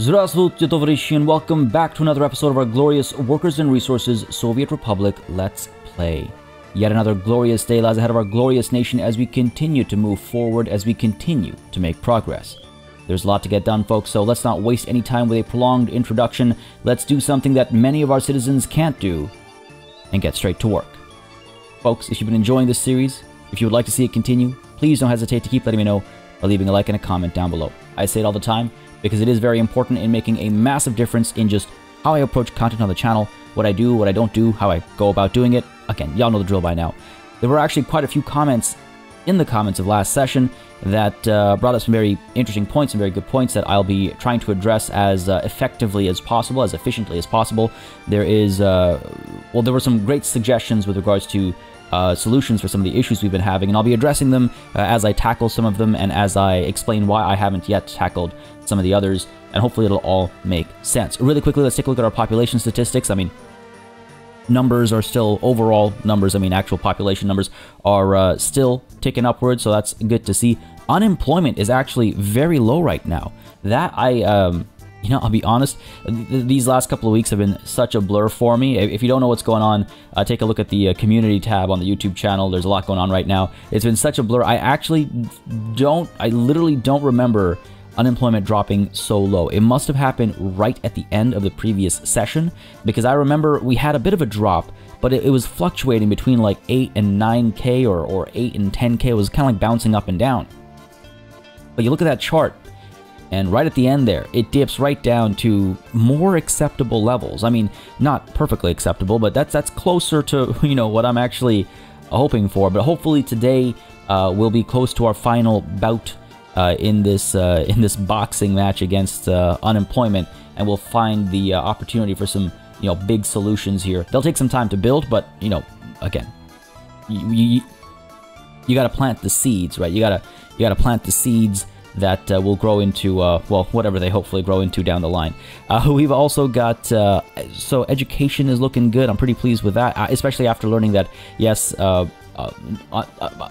Здравствуйте, товарищи, and welcome back to another episode of our glorious Workers and Resources Soviet Republic Let's Play. Yet another glorious day lies ahead of our glorious nation as we continue to move forward, as we continue to make progress. There's a lot to get done, folks, so let's not waste any time with a prolonged introduction. Let's do something that many of our citizens can't do, and get straight to work. Folks, if you've been enjoying this series, if you would like to see it continue, please don't hesitate to keep letting me know by leaving a like and a comment down below. I say it all the time, because it is very important in making a massive difference in just how I approach content on the channel, what I do, what I don't do, how I go about doing it. Again, y'all know the drill by now. There were actually quite a few comments in the comments of last session that brought up some very interesting points and very good points that I'll be trying to address as effectively as possible, as efficiently as possible. There is, well, there were some great suggestions with regards to solutions for some of the issues we've been having, and I'll be addressing them as I tackle some of them and as I explain why I haven't yet tackled some of the others, and hopefully it'll all make sense. Really quickly, let's take a look at our population statistics. I mean, numbers are still, overall numbers, I mean actual population numbers, are still ticking upwards, so that's good to see. Unemployment is actually very low right now. That you know, I'll be honest, these last couple of weeks have been such a blur for me. If you don't know what's going on, take a look at the community tab on the YouTube channel. There's a lot going on right now. It's been such a blur. I literally don't remember unemployment dropping so low. It must have happened right at the end of the previous session, because I remember we had a bit of a drop, but it was fluctuating between like 8 and 9K or 8 and 10K. It was kind of like bouncing up and down. But you look at that chart, and right at the end there, it dips right down to more acceptable levels. I mean, not perfectly acceptable, but that's closer to, you know, what I'm actually hoping for. But hopefully today we'll be close to our final bout in this boxing match against unemployment, and we'll find the opportunity for some, you know, big solutions here. They'll take some time to build, but, you know, again, you got to plant the seeds, right? You gotta plant the seeds that will grow into, well, whatever they hopefully grow into down the line. We've also got, so education is looking good. I'm pretty pleased with that, especially after learning that, yes,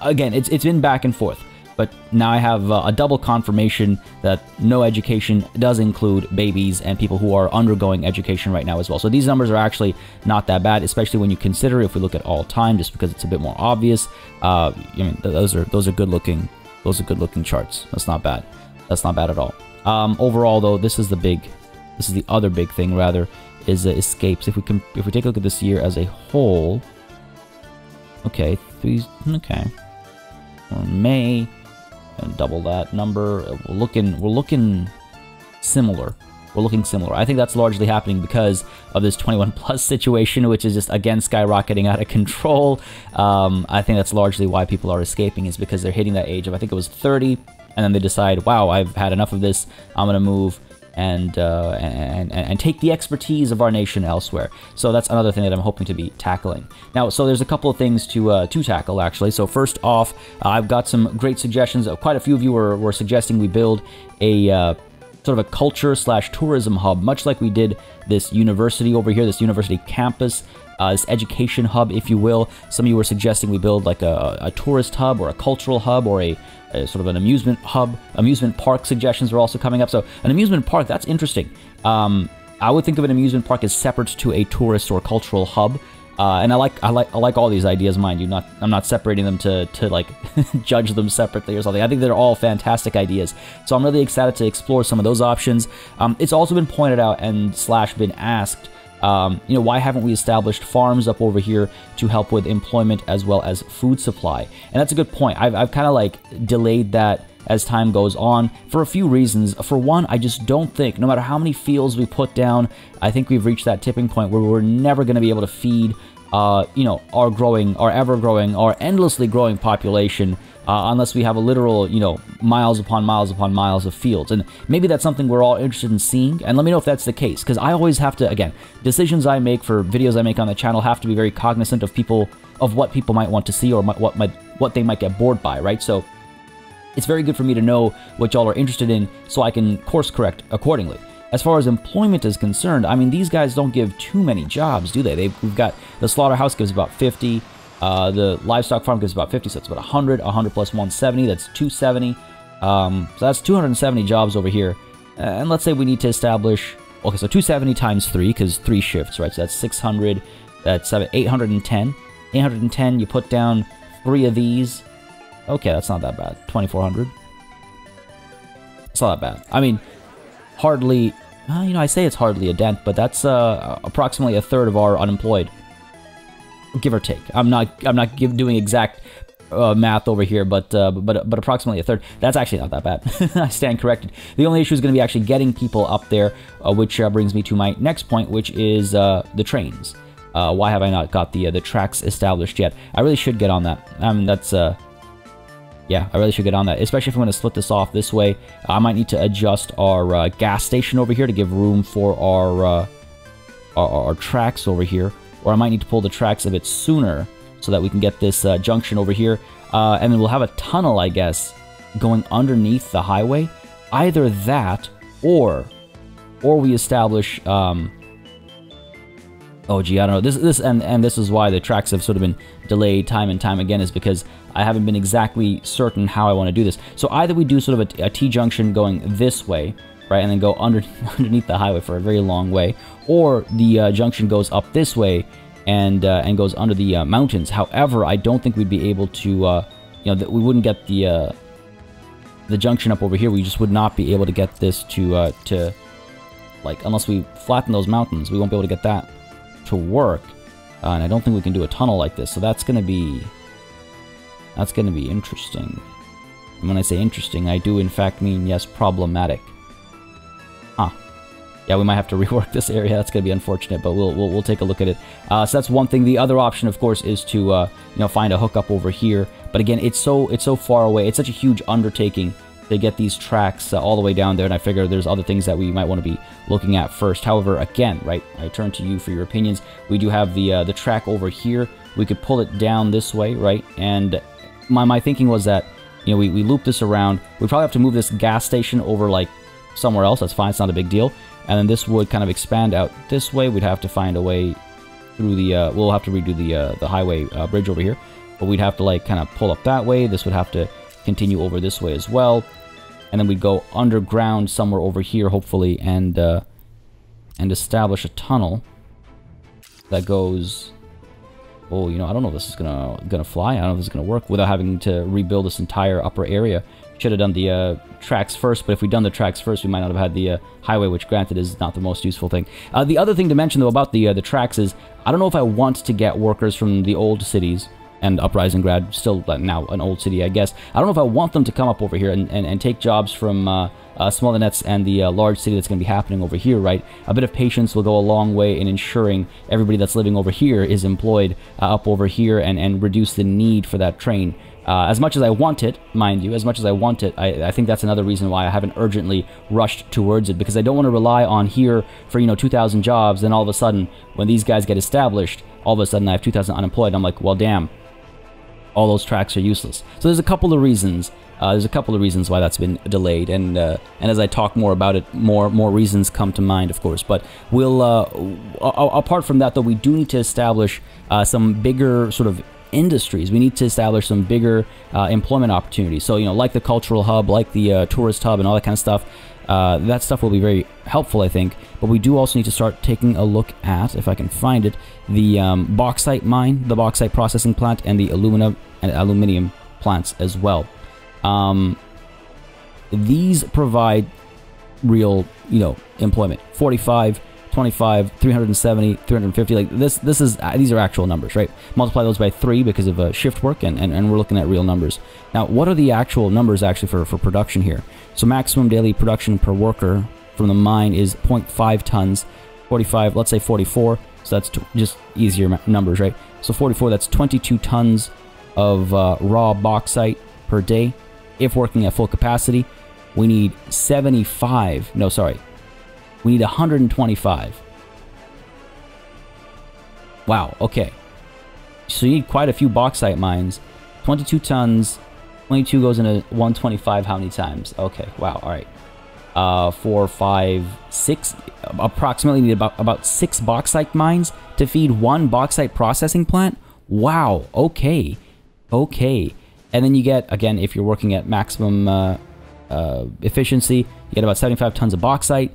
again, it's been back and forth, but now I have a double confirmation that no education does include babies and people who are undergoing education right now as well. So these numbers are actually not that bad, especially when you consider if we look at all time, just because it's a bit more obvious. I mean, those are good looking. Those are good-looking charts. That's not bad. That's not bad at all. Overall, though, this is the other big thing, rather, is escapes. If we take a look at this year as a whole, okay, May, and double that number. We're looking similar. We're looking similar. I think that's largely happening because of this 21+ situation, which is just, again, skyrocketing out of control. I think that's largely why people are escaping, is because they're hitting that age of, I think it was 30, and then they decide, wow, I've had enough of this, I'm going to move and take the expertise of our nation elsewhere. So that's another thing that I'm hoping to be tackling. Now, so there's a couple of things to tackle, actually. So first off, I've got some great suggestions. Quite a few of you were suggesting we build a sort of a culture/tourism hub, much like we did this university over here, this university campus, this education hub, if you will. Some of you were suggesting we build like a tourist hub or a cultural hub or a sort of an amusement hub. Amusement park suggestions are also coming up. So an amusement park, that's interesting. I would think of an amusement park as separate to a tourist or cultural hub. And I like all these ideas, mind you. I'm not separating them to like judge them separately or something. I think they're all fantastic ideas. So I'm really excited to explore some of those options. It's also been pointed out and / been asked, you know, why haven't we established farms up over here to help with employment as well as food supply? And that's a good point. I've kind of like delayed that as time goes on for a few reasons. For one, I just don't think, no matter how many fields we put down, I think we've reached that tipping point where we're never going to be able to feed, you know, our ever-growing, our endlessly growing population, unless we have a literal, you know, miles upon miles upon miles of fields. And maybe that's something we're all interested in seeing, and let me know if that's the case, because I always have to, again, decisions I make for videos I make on the channel have to be very cognizant of what people might want to see or what they might get bored by, right? So it's very good for me to know what y'all are interested in so I can course correct accordingly. As far as employment is concerned, I mean, these guys don't give too many jobs, do they? We've got the slaughterhouse gives about 50, the livestock farm gives about 50, so it's about 100 plus 170, that's 270. So that's 270 jobs over here. And let's say we need to establish... Okay, so 270 times 3, because 3 shifts, right? So that's 600, that's 810. 810, you put down 3 of these. Okay, that's not that bad. 2,400. It's not that bad. I mean, hardly... you know, I say it's hardly a dent, but that's approximately a third of our unemployed. Give or take. I'm not doing exact math over here, but approximately a third. That's actually not that bad. I stand corrected. The only issue is going to be actually getting people up there, which brings me to my next point, which is the trains. Why have I not got the tracks established yet? I really should get on that. That's yeah, I really should get on that, especially if I'm going to split this off this way. I might need to adjust our gas station over here to give room for our tracks over here, or I might need to pull the tracks a bit sooner so that we can get this junction over here, and then we'll have a tunnel, I guess, going underneath the highway. Either that, or we establish. Oh gee, I don't know. This is why the tracks have sort of been delayed time and time again, is because I haven't been exactly certain how I want to do this. So either we do sort of a T-junction going this way, right, and then go underneath the highway for a very long way, or the junction goes up this way and goes under the mountains. However, I don't think we'd be able to, you know, we wouldn't get the junction up over here. We just would not be able to get this to like, unless we flatten those mountains, we won't be able to get that to work. And I don't think we can do a tunnel like this. So that's gonna be interesting. And when I say interesting, I do in fact mean, yes, problematic. Huh. Yeah, we might have to rework this area. That's gonna be unfortunate, but we'll take a look at it. So that's one thing. The other option, of course, is to you know, find a hookup over here. But again, it's so far away. It's such a huge undertaking to get these tracks all the way down there, and I figure there's other things that we might want to be looking at first. However, again, right, I turn to you for your opinions. We do have the track over here. We could pull it down this way, right? And my thinking was that, you know, we loop this around. We probably have to move this gas station over like somewhere else. That's fine. It's not a big deal. And then this would kind of expand out this way. We'd have to find a way through the. We'll have to redo the highway bridge over here, but we'd have to like kind of pull up that way. This would have to continue over this way as well. And then we'd go underground somewhere over here, hopefully, and establish a tunnel that goes. Oh, you know, I don't know if this is gonna fly. I don't know if this is gonna work without having to rebuild this entire upper area. Should have done the tracks first, but if we'd done the tracks first, we might not have had the highway, which granted is not the most useful thing. The other thing to mention though about the tracks is I don't know if I want to get workers from the old cities. And Uprising Grad, still now an old city, I guess. I don't know if I want them to come up over here and take jobs from Smaller Nets and the large city that's going to be happening over here, right? A bit of patience will go a long way in ensuring everybody that's living over here is employed up over here and reduce the need for that train. As much as I want it, mind you, as much as I want it, I think that's another reason why I haven't urgently rushed towards it, because I don't want to rely on here for, you know, 2,000 jobs, then all of a sudden, when these guys get established, all of a sudden I have 2,000 unemployed, I'm like, well, damn. All those tracks are useless. So there's a couple of reasons. Why that's been delayed, and as I talk more about it, more reasons come to mind, of course. But we'll apart from that, though, we do need to establish some bigger sort of industries. We need to establish some bigger employment opportunities. So, you know, like the cultural hub, like the tourist hub, and all that kind of stuff. That stuff will be very helpful, I think. But we do also need to start taking a look at, if I can find it, the bauxite mine, the bauxite processing plant, and the aluminium plants as well. These provide real, you know, employment. 45, 25, 370, 350. Like these are actual numbers, right? Multiply those by 3 because of shift work, and we're looking at real numbers. Now, what are the actual numbers actually for production here? So maximum daily production per worker from the mine is 0.5 tons. 45, let's say 44. So that's just easier numbers, right? So 44, that's 22 tons of raw bauxite per day. If working at full capacity, we need 75. No, sorry. We need 125. Wow, okay. So you need quite a few bauxite mines. 22 tons. 22 goes into 125 how many times? Okay, wow, alright. 4, 5, 6. Approximately need about 6 bauxite mines to feed 1 bauxite processing plant? Wow, okay. Okay. And then you get, again, if you're working at maximum efficiency. You get about 75 tons of bauxite,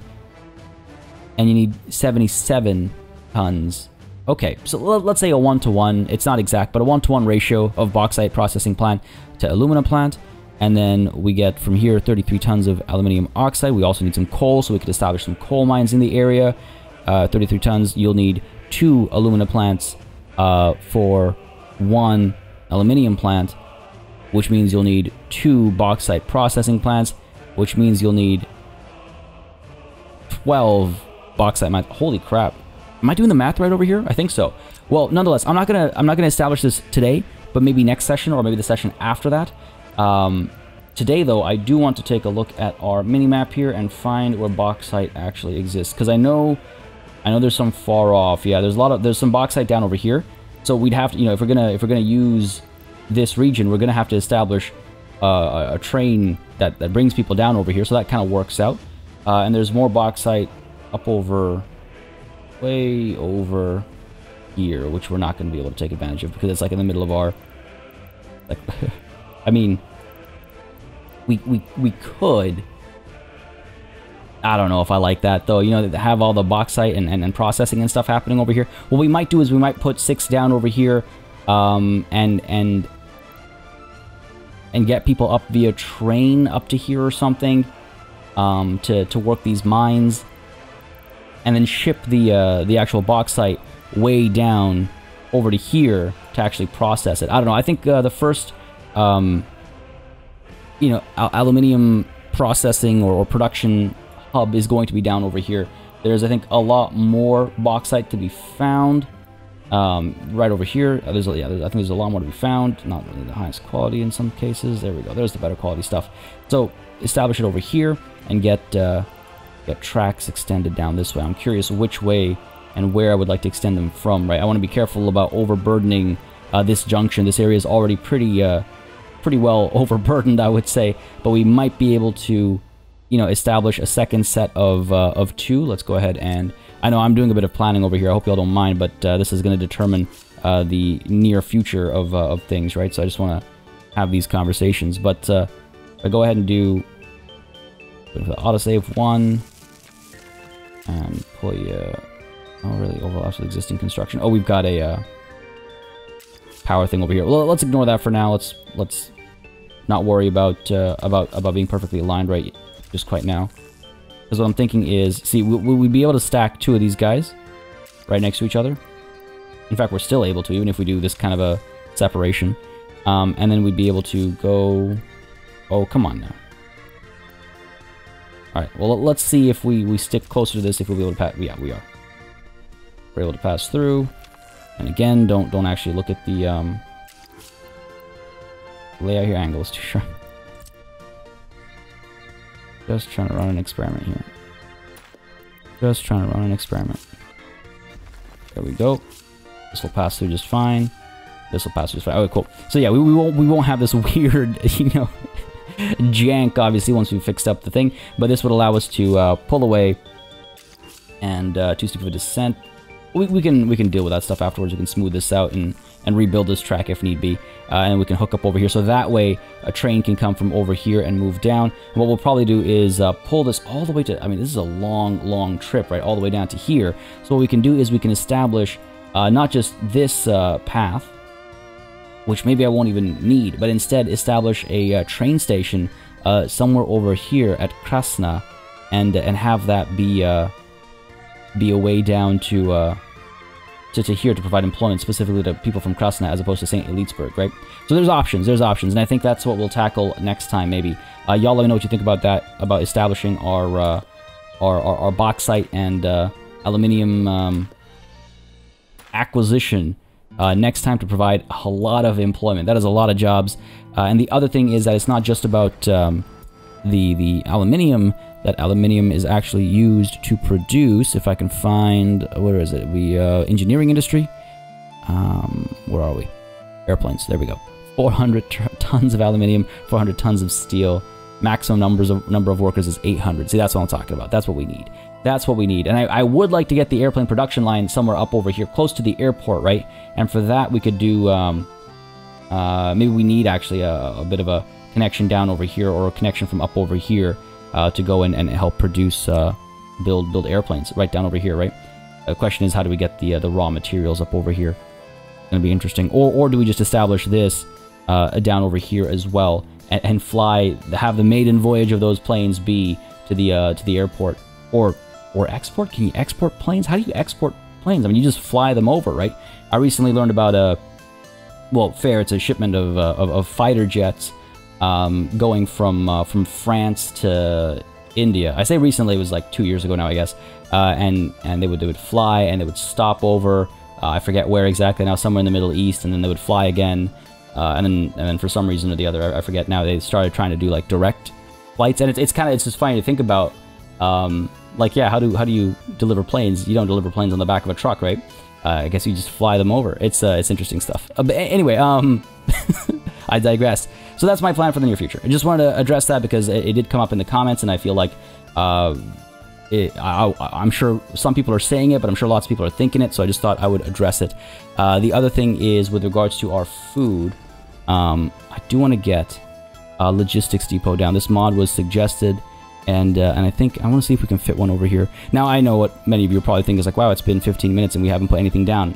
and you need 77 tons. Okay, so let's say a 1-to-1. It's not exact, but a 1-to-1 ratio of bauxite processing plant to aluminum plant. And then we get from here 33 tons of aluminium oxide. We also need some coal, so we could establish some coal mines in the area. 33 tons, you'll need 2 alumina plants for 1 aluminium plant, which means you'll need 2 bauxite processing plants, which means you'll need 12 bauxite mines. Holy crap. Am I doing the math right over here? I think so. Well, nonetheless, I'm not gonna establish this today, but maybe next session or maybe the session after that. Today, though, I do want to take a look at our mini-map here and find where bauxite actually exists, because I know there's some far off. Yeah, there's some bauxite down over here. So we'd have to, if we're gonna use this region, we're gonna have to establish a train that brings people down over here. So that kind of works out. And there's more bauxite up way over here, which we're not going to be able to take advantage of because it's like in the middle of our, like, I mean, we could, I don't know if I like that though, have all the bauxite and processing and stuff happening over here. What we might do is we might put 6 down over here, and get people up via train up to here or something, to work these mines, and then ship the actual bauxite way down over to here to actually process it. I don't know. I think the first, aluminium processing or production hub is going to be down over here. There's, I think, a lot more bauxite to be found right over here. I think there's a lot more to be found. Not really the highest quality in some cases. There we go. There's the better quality stuff. So establish it over here and get tracks extended down this way. I'm curious which way and where I would like to extend them from, right? I want to be careful about overburdening this junction. This area is already pretty well overburdened, I would say, but we might be able to, establish a second set of 2. Let's go ahead and, I know I'm doing a bit of planning over here. I hope y'all don't mind, but this is going to determine the near future of things, right? So I just want to have these conversations. But if I go ahead and do autosave 1 and pull you. Oh, really overlaps with existing construction. Oh, we've got a power thing over here. Well, let's ignore that for now. Let's not worry about being perfectly aligned right just quite now. Because what I'm thinking is, see, will we be able to stack 2 of these guys right next to each other? In fact, we're still able to, even if we do this kind of a separation. And then we'd be able to go. Oh, come on now. All right. Well, let's see if we stick closer to this. If we'll be able to pass. Yeah, we are. We're able to pass through. And again, don't actually look at the layout here. Angle is too sharp. Just trying to run an experiment here. Just trying to run an experiment. There we go. This will pass through just fine. This will pass through just fine. Okay, cool. So yeah, we won't have this weird, jank, obviously, once we've fixed up the thing. But this would allow us to pull away and 2 steep of a descent. We can deal with that stuff afterwards. We can smooth this out and rebuild this track if need be. And we can hook up over here. So that way, a train can come from over here and move down. And what we'll probably do is pull this all the way to... I mean, this is a long trip, right? All the way down to here. So what we can do is we can establish not just this path, which maybe I won't even need, but instead establish a train station somewhere over here at Krasna, and have that be a way down to here to provide employment specifically to people from Krasna as opposed to St. Elitesburg, right? So there's options, and I think that's what we'll tackle next time, maybe. Y'all let me know what you think about that, about establishing our bauxite and aluminium acquisition next time to provide a lot of employment. That is a lot of jobs. And the other thing is that it's not just about the aluminium. That aluminium is actually used to produce, if I can find, where is it? Engineering industry? Where are we? Airplanes, there we go. 400 tons of aluminium, 400 tons of steel. Maximum number of workers is 800. See, that's what I'm talking about. That's what we need. That's what we need. And I would like to get the airplane production line somewhere up over here, close to the airport, right? And for that, we could do, maybe we need actually a bit of a connection down over here or a connection from up over here to go in and help produce, build airplanes right down over here, right? The question is, how do we get the raw materials up over here? It's going to be interesting. Or do we just establish this down over here as well and fly, have the maiden voyage of those planes be to the airport? Or export? Can you export planes? How do you export planes? I mean, you just fly them over, right? I recently learned about it's a shipment of fighter jets going from France to India. I say recently, it was like 2 years ago now, I guess. And they would fly and they would stop over. I forget where exactly now, somewhere in the Middle East, and then they would fly again. And then for some reason or the other, I forget now, they started trying to do like direct flights, and it's just funny to think about. Like, yeah, how do you deliver planes? You don't deliver planes on the back of a truck, right? I guess you just fly them over. It's interesting stuff. But anyway, I digress. So that's my plan for the near future. I just wanted to address that because it did come up in the comments, and I feel like I'm sure some people are saying it, but I'm sure lots of people are thinking it, so I just thought I would address it. The other thing is, with regards to our food, I do want to get a logistics depot down. This mod was suggested, and I think I want to see if we can fit one over here. Now, I know what many of you are probably thinking is like, wow, it's been 15 minutes and we haven't put anything down.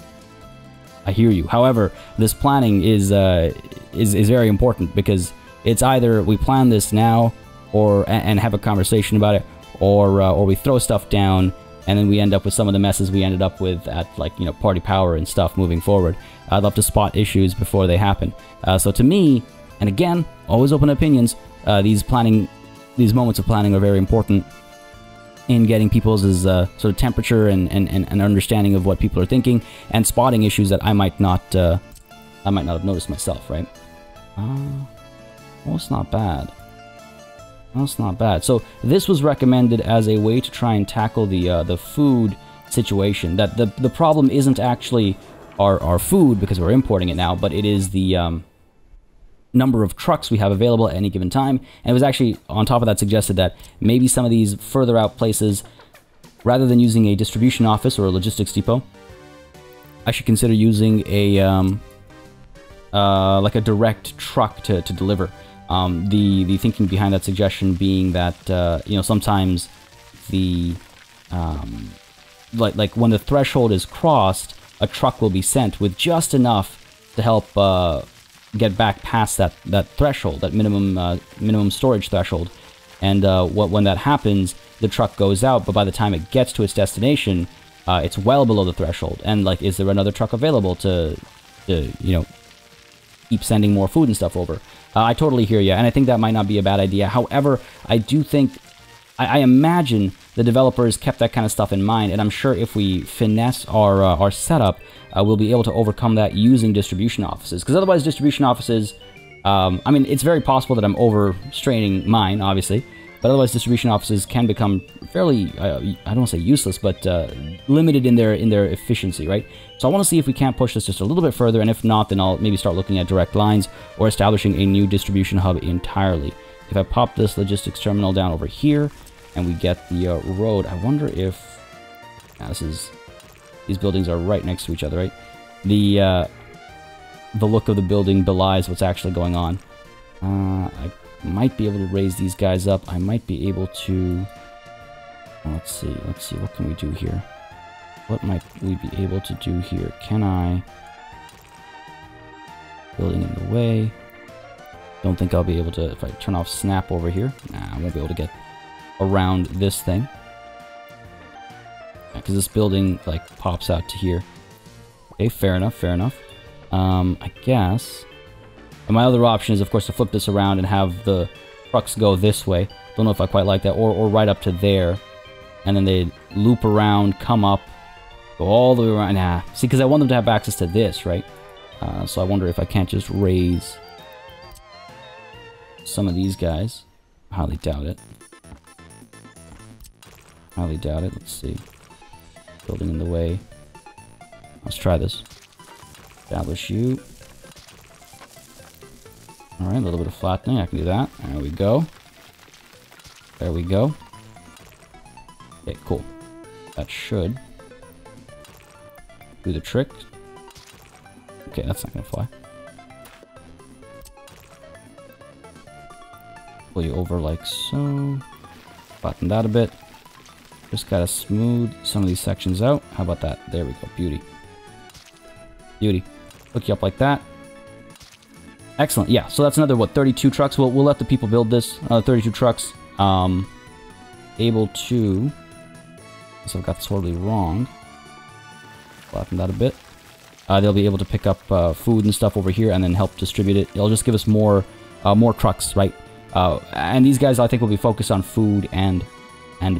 I hear you. However, this planning is very important, because it's either we plan this now and have a conversation about it, or we throw stuff down and then we end up with some of the messes we ended up with at, like, you know, Party Power and stuff moving forward. I'd love to spot issues before they happen. So to me, and again, always open opinions, these moments of planning are very important in getting people's sort of temperature and understanding of what people are thinking, and spotting issues that I might not have noticed myself, right? Well, it's not bad. Well, it's not bad. So this was recommended as a way to try and tackle the food situation. That the problem isn't actually our food, because we're importing it now, but it is the number of trucks we have available at any given time. And it was actually, on top of that, suggested that maybe some of these further out places, rather than using a distribution office or a logistics depot, I should consider using a like a direct truck to deliver. The thinking behind that suggestion being that you know, sometimes the like when the threshold is crossed, a truck will be sent with just enough to help get back past that threshold, that minimum storage threshold. And when that happens, the truck goes out, but by the time it gets to its destination, it's well below the threshold. And like, is there another truck available to you know, keep sending more food and stuff over? I totally hear you, and I think that might not be a bad idea. However, I do think, I imagine the developers kept that kind of stuff in mind, and I'm sure if we finesse our setup, we'll be able to overcome that using distribution offices. Because otherwise, distribution offices, I mean, it's very possible that I'm overstraining mine, obviously, but otherwise distribution offices can become fairly, I don't want to say useless, but limited in their efficiency, right? So I want to see if we can't push this just a little bit further, and if not, then I'll maybe start looking at direct lines or establishing a new distribution hub entirely. If I pop this logistics terminal down over here, and we get the road, I wonder if... these buildings are right next to each other, right? The look of the building belies what's actually going on. I might be able to raise these guys up. I might be able to... Let's see, what can we do here? What might we be able to do here? Can I... Building in the way. Don't think I'll be able to... If I turn off snap over here, nah, I won't be able to get around this thing. Because this building, like, pops out to here. Okay, fair enough, fair enough. I guess... And my other option is, of course, to flip this around and have the trucks go this way. Don't know if I quite like that. Or right up to there. And then they loop around, come up, go all the way around. Nah, see, because I want them to have access to this, right? So I wonder if I can't just raise some of these guys. Highly doubt it. Highly doubt it. Let's see. Building in the way. Let's try this. Establish you. Alright, a little bit of flattening. I can do that. There we go. There we go. Okay, cool. That should do the trick. Okay, that's not gonna fly. pull you over like so. Flatten that a bit. Just gotta smooth some of these sections out. How about that? There we go. Beauty. Beauty. Hook you up like that. Excellent. Yeah, so that's another, what, 32 trucks? We'll let the people build this. 32 trucks. Able to... So I've got this horribly wrong. Flatten that a bit. They'll be able to pick up food and stuff over here and then help distribute it. It'll just give us more trucks, right? And these guys, I think, will be focused on food and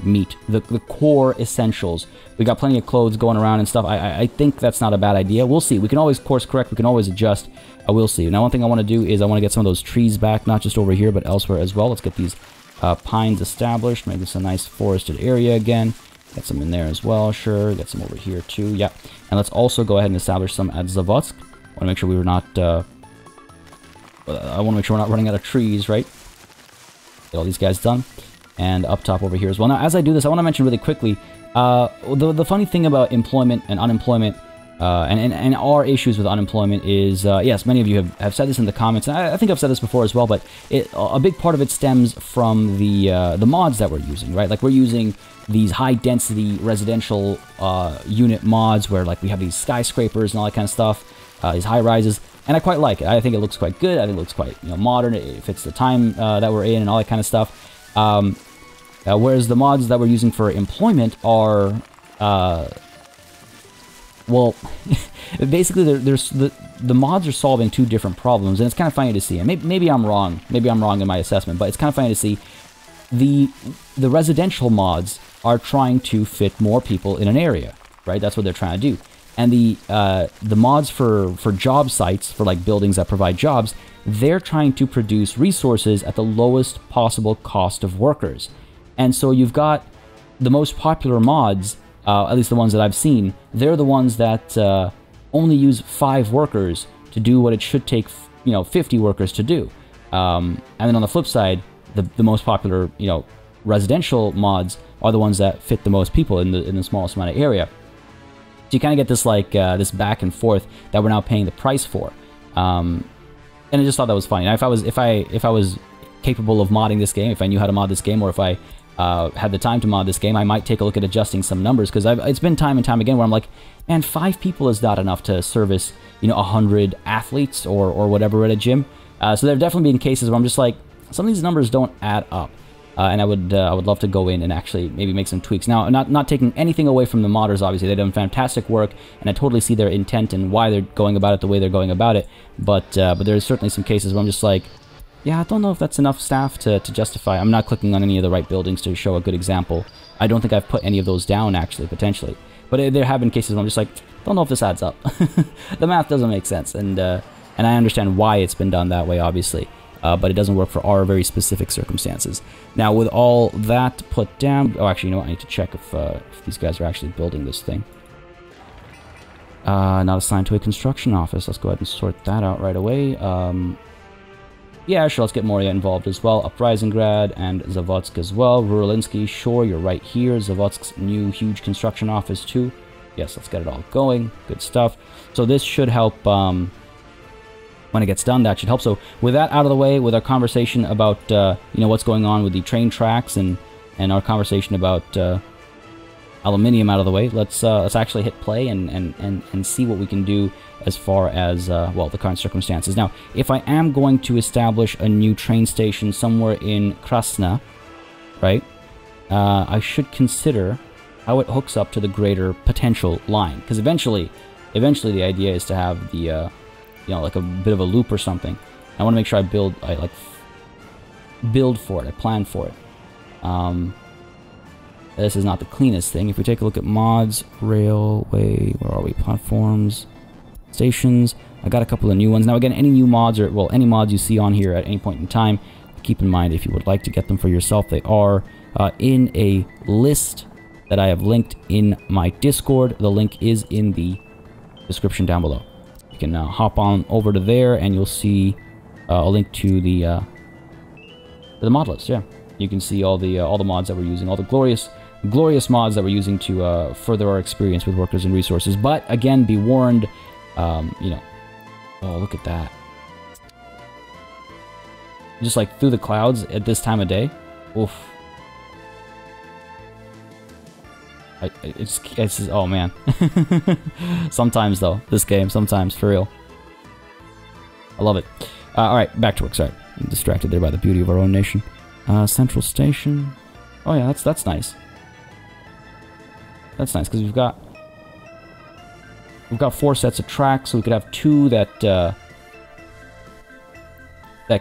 meat. The core essentials. We got plenty of clothes going around and stuff. I think that's not a bad idea. We'll see. We can always course correct. We can always adjust. We'll see. Now, one thing I want to do is I want to get some of those trees back, not just over here, but elsewhere as well. Let's get these pines established. Make this a nice forested area again. Get some in there as well, sure. Get some over here too, yeah. And let's also go ahead and establish some at Zavotsk. I want to make sure we're not, I want to make sure we're not running out of trees, right? Get all these guys done. And up top over here as well. Now, as I do this, I want to mention really quickly, the funny thing about employment and unemployment, and our issues with unemployment is, yes, many of you have said this in the comments, and I think I've said this before as well, but a big part of it stems from the mods that we're using, right? Like, we're using these high-density residential unit mods where, like, we have these skyscrapers and all that kind of stuff, these high-rises, and I quite like it. I think it looks quite good. I think it looks quite, modern. It fits the time that we're in and all that kind of stuff. Whereas the mods that we're using for employment are, well, basically the mods are solving two different problems, and it's kind of funny to see. And maybe I'm wrong. Maybe I'm wrong in my assessment, but it's kind of funny to see. The residential mods are trying to fit more people in an area, right? That's what they're trying to do. And the mods for job sites, for like buildings that provide jobs, they're trying to produce resources at the lowest possible cost of workers. And so you've got the most popular mods, at least the ones that I've seen, they're the ones that only use 5 workers to do what it should take, 50 workers to do. And then on the flip side, the most popular, residential mods are the ones that fit the most people in the smallest amount of area. So you kind of get this like this back and forth that we're now paying the price for. And I just thought that was funny. Now, if I was capable of modding this game, if I knew how to mod this game, or if I had the time to mod this game, I might take a look at adjusting some numbers, because it's been time and time again where I'm like, man, 5 people is not enough to service 100 athletes or whatever at a gym. So there have definitely been cases where I'm just like, some of these numbers don't add up. And I would love to go in and actually maybe make some tweaks. Now, not taking anything away from the modders, obviously. They've done fantastic work, and I totally see their intent and why they're going about it the way they're going about it. But there's certainly some cases where I'm just like, yeah, I don't know if that's enough staff to justify. I'm not clicking on any of the right buildings to show a good example. I don't think I've put any of those down, actually, potentially. But there have been cases where I'm just like, don't know if this adds up. The math doesn't make sense, and I understand why it's been done that way, obviously. But it doesn't work for our very specific circumstances. Now, with all that put down... Oh, actually, you know what? I need to check if these guys are actually building this thing. Not assigned to a construction office. Let's go ahead and sort that out right away. Yeah, sure, let's get Moria involved as well. Uprisinggrad and Zavotsk as well. Ruralinsky, sure, you're right here. Zavotsk's new huge construction office too. Yes, let's get it all going. Good stuff. So this should help... when it gets done, that should help. So with that out of the way, with our conversation about what's going on with the train tracks and our conversation about aluminium out of the way, let's actually hit play and see what we can do as far as the current circumstances. Now, if I am going to establish a new train station somewhere in Krasna, right, I should consider how it hooks up to the greater potential line, because eventually the idea is to have the like a bit of a loop or something. I want to make sure I build for it. I plan for it. This is not the cleanest thing. If we take a look at mods, railway, where are we? Platforms, stations. I got a couple of new ones. Now again, any new mods any mods you see on here at any point in time, keep in mind if you would like to get them for yourself, they are in a list that I have linked in my Discord. The link is in the description down below. You can hop on over to there, and you'll see a link to the mod list. Yeah, you can see all the mods that we're using, all the glorious mods that we're using to further our experience with workers and resources. But again, be warned, oh, look at that. just like through the clouds at this time of day. Oof. It's oh man. Sometimes though, this game, sometimes, for real. I love it. Alright, back to work, sorry. I'm distracted there by the beauty of our own nation. Central Station. Oh yeah, that's nice. That's nice, because we've got 4 sets of tracks, so we could have 2 that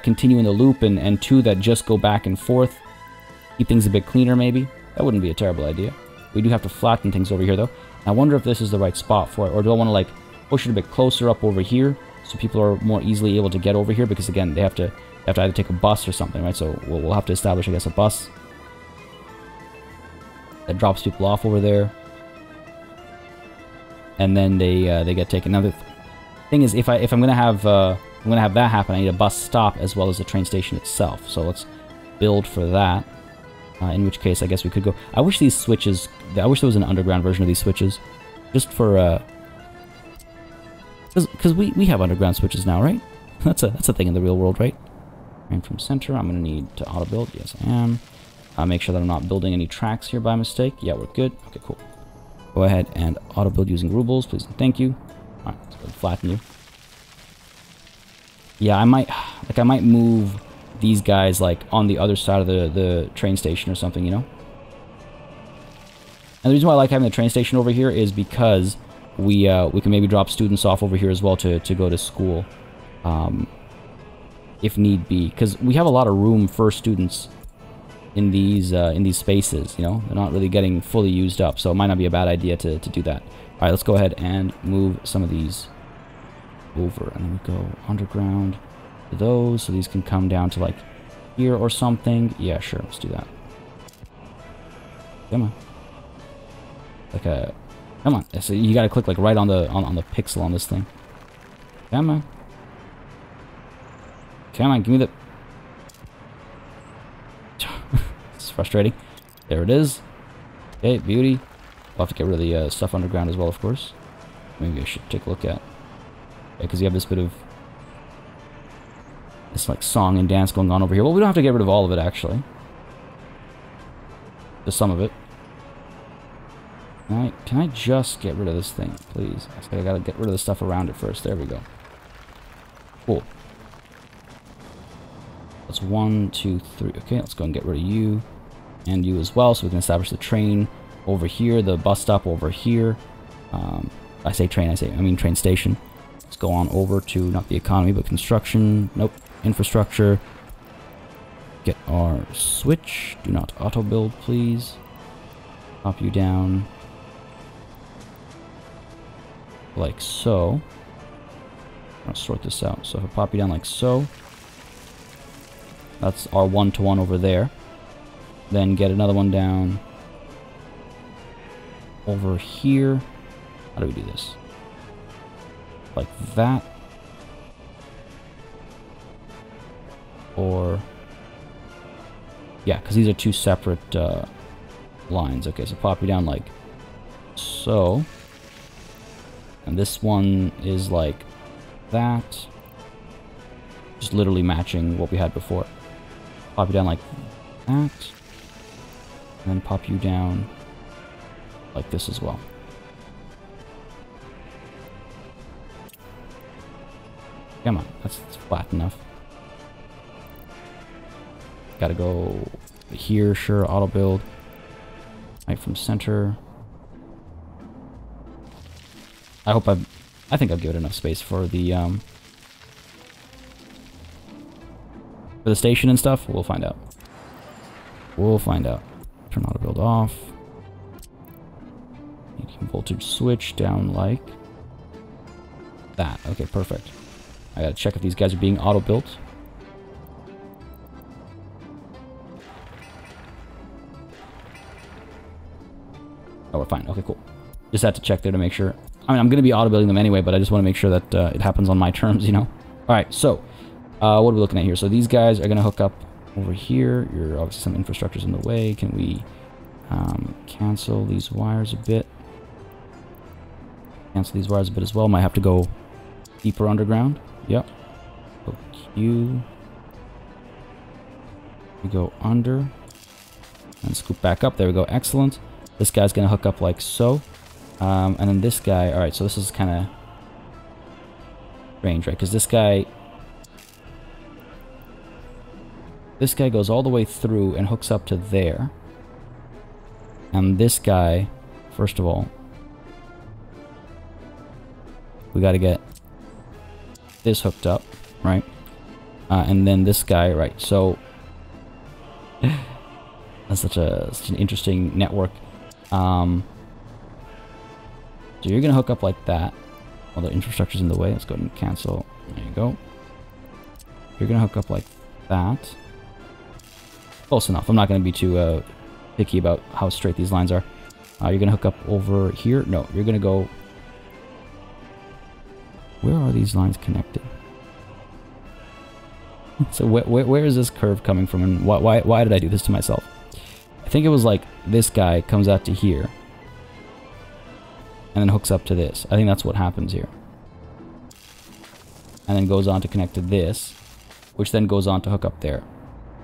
continue in the loop, and 2 that just go back and forth. Keep things a bit cleaner, maybe. That wouldn't be a terrible idea. We do have to flatten things over here, though. I wonder if this is the right spot for it, or do I want to, like, push it a bit closer up over here, so people are more easily able to get over here, because, again, they have to either take a bus or something, right? So we'll have to establish, I guess, a bus that drops people off over there, and then they get taken. Now the thing is, if I'm gonna have that happen, I need a bus stop as well as the train station itself. So let's build for that. In which case, I guess we could go. I wish these switches. I wish there was an underground version of these switches, just for because we have underground switches now, right? That's a thing in the real world, right? And from center, I'm gonna need to auto build. Yes, I am. Make sure that I'm not building any tracks here by mistake. Yeah, we're good. Okay, cool. Go ahead and auto build using rubles, please and thank you. All right, let's flatten you. Yeah, I might move these guys like on the other side of the train station or something, you know. And the reason why I like having the train station over here is because we can maybe drop students off over here as well to go to school, if need be, because we have a lot of room for students in these spaces. You know, they're not really getting fully used up, so it might not be a bad idea to do that. All right, let's go ahead and move some of these over, and then we go underground to those, so these can come down to like here or something. Yeah, sure, let's do that. Come on, come on. So you gotta click like right on the pixel on this thing. Come on, come on, give me the. It's frustrating. There it is. Okay, beauty. We'll have to get rid of the stuff underground as well, of course. Maybe I should take a look at. Because you have this bit of this like song and dance going on over here. Well, we don't have to get rid of all of it, actually. Just some of it. Can I just get rid of this thing, please? I gotta get rid of the stuff around it first. There we go. Cool. That's 1, 2, 3. Okay, let's go and get rid of you and you as well, so we can establish the train over here, the bus stop over here. I say train, I mean train station. Let's go on over to not the economy, but construction. Nope, infrastructure. Get our switch. Do not auto build, please. Pop you down like so. I'll sort this out. So if I pop you down like so, that's our 1-to-1 over there. Then get another one down over here. How do we do this? Like that. Or yeah, because these are 2 separate lines. Okay, so pop you down like so. And this one is like that. Just literally matching what we had before. Pop you down like that. And then pop you down like this as well. Come on, that's flat enough. Gotta go here, sure, auto build. Right from center. I think I've given enough space for the station and stuff. We'll find out. We'll find out. Turn auto build off. Medium voltage switch down like that. Okay, perfect. I gotta check if these guys are being auto built. Oh, we're fine. Okay, cool. Just had to check there to make sure. I mean, I'm gonna be auto building them anyway, but I just want to make sure that it happens on my terms, you know. All right, so what are we looking at here? So these guys are gonna hook up over here. You're obviously some infrastructure's in the way. Can we cancel these wires a bit? Cancel these wires a bit as well. Might have to go deeper underground. Yep. Go Q. We go under. And scoop back up. There we go. Excellent. This guy's going to hook up like so. And then this guy... Alright, so this is kind of strange, right? Because this guy... This guy goes all the way through and hooks up to there. And this guy, first of all, we got to get this hooked up, right? And then this guy, right? So that's such an interesting network. So you're gonna hook up like that. All the infrastructure's in the way. Let's go ahead and cancel. There you go. You're gonna hook up like that. Close enough. I'm not gonna be too picky about how straight these lines are. You're gonna hook up over here. No, you're gonna go. Where are these lines connected? So where is this curve coming from, and why did I do this to myself? I think it was like this guy comes out to here and then hooks up to this. I think that's what happens here. And then goes on to connect to this, which then goes on to hook up there.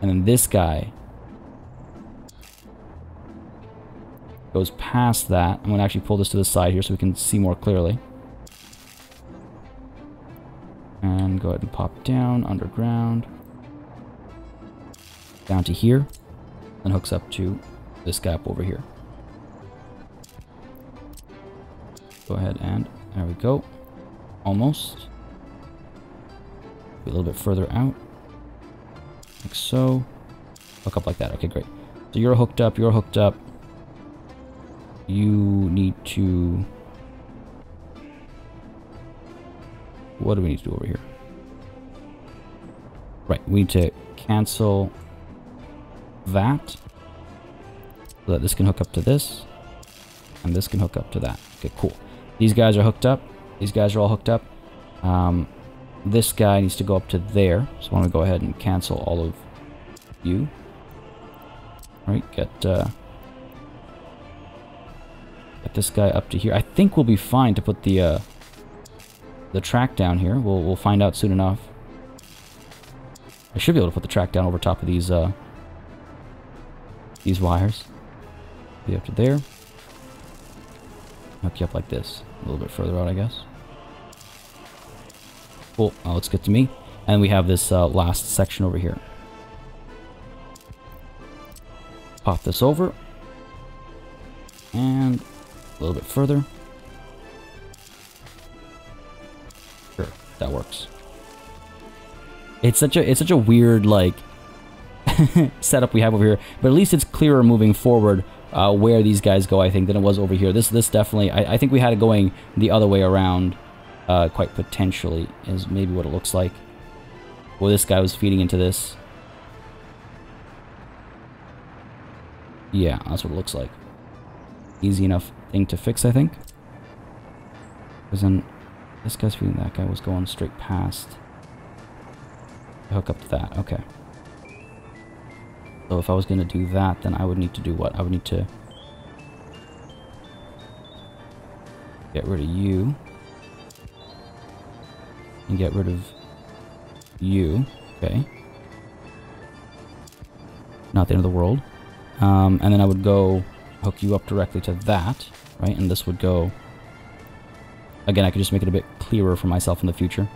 And then this guy goes past that. I'm going to actually pull this to the side here so we can see more clearly. And go ahead and pop down, underground, down to here, and hooks up to this gap over here. Go ahead and, there we go, almost. A little bit further out, like so. Hook up like that, okay, great. So you're hooked up, you're hooked up. You need to... What do we need to do over here? Right, we need to cancel that so that this can hook up to this, and this can hook up to that. Okay, cool. These guys are hooked up. These guys are all hooked up. This guy needs to go up to there, so I want to go ahead and cancel all of you. All right, get this guy up to here. I think we'll be fine to put the track down here. We'll find out soon enough. I should be able to put the track down over top of these wires. Be up to there. Hook you up like this. A little bit further out, I guess. Cool. Now let's get to me. And we have this last section over here. Pop this over. And a little bit further. Sure, that works. It's such a weird, like, setup we have over here, but at least it's clearer moving forward where these guys go, I think, than it was over here. This definitely, I think we had it going the other way around, quite potentially, is maybe what it looks like. Well, this guy was feeding into this. Yeah, that's what it looks like. Easy enough thing to fix, I think. Because then this guy's feeding that guy was going straight past. Hook up to that, okay. So if I was going to do that, then I would need to do what? I would need to get rid of you. And get rid of you. Okay. Not the end of the world. And then I would go hook you up directly to that, right? And this would go... Again, I could just make it a bit clearer for myself in the future.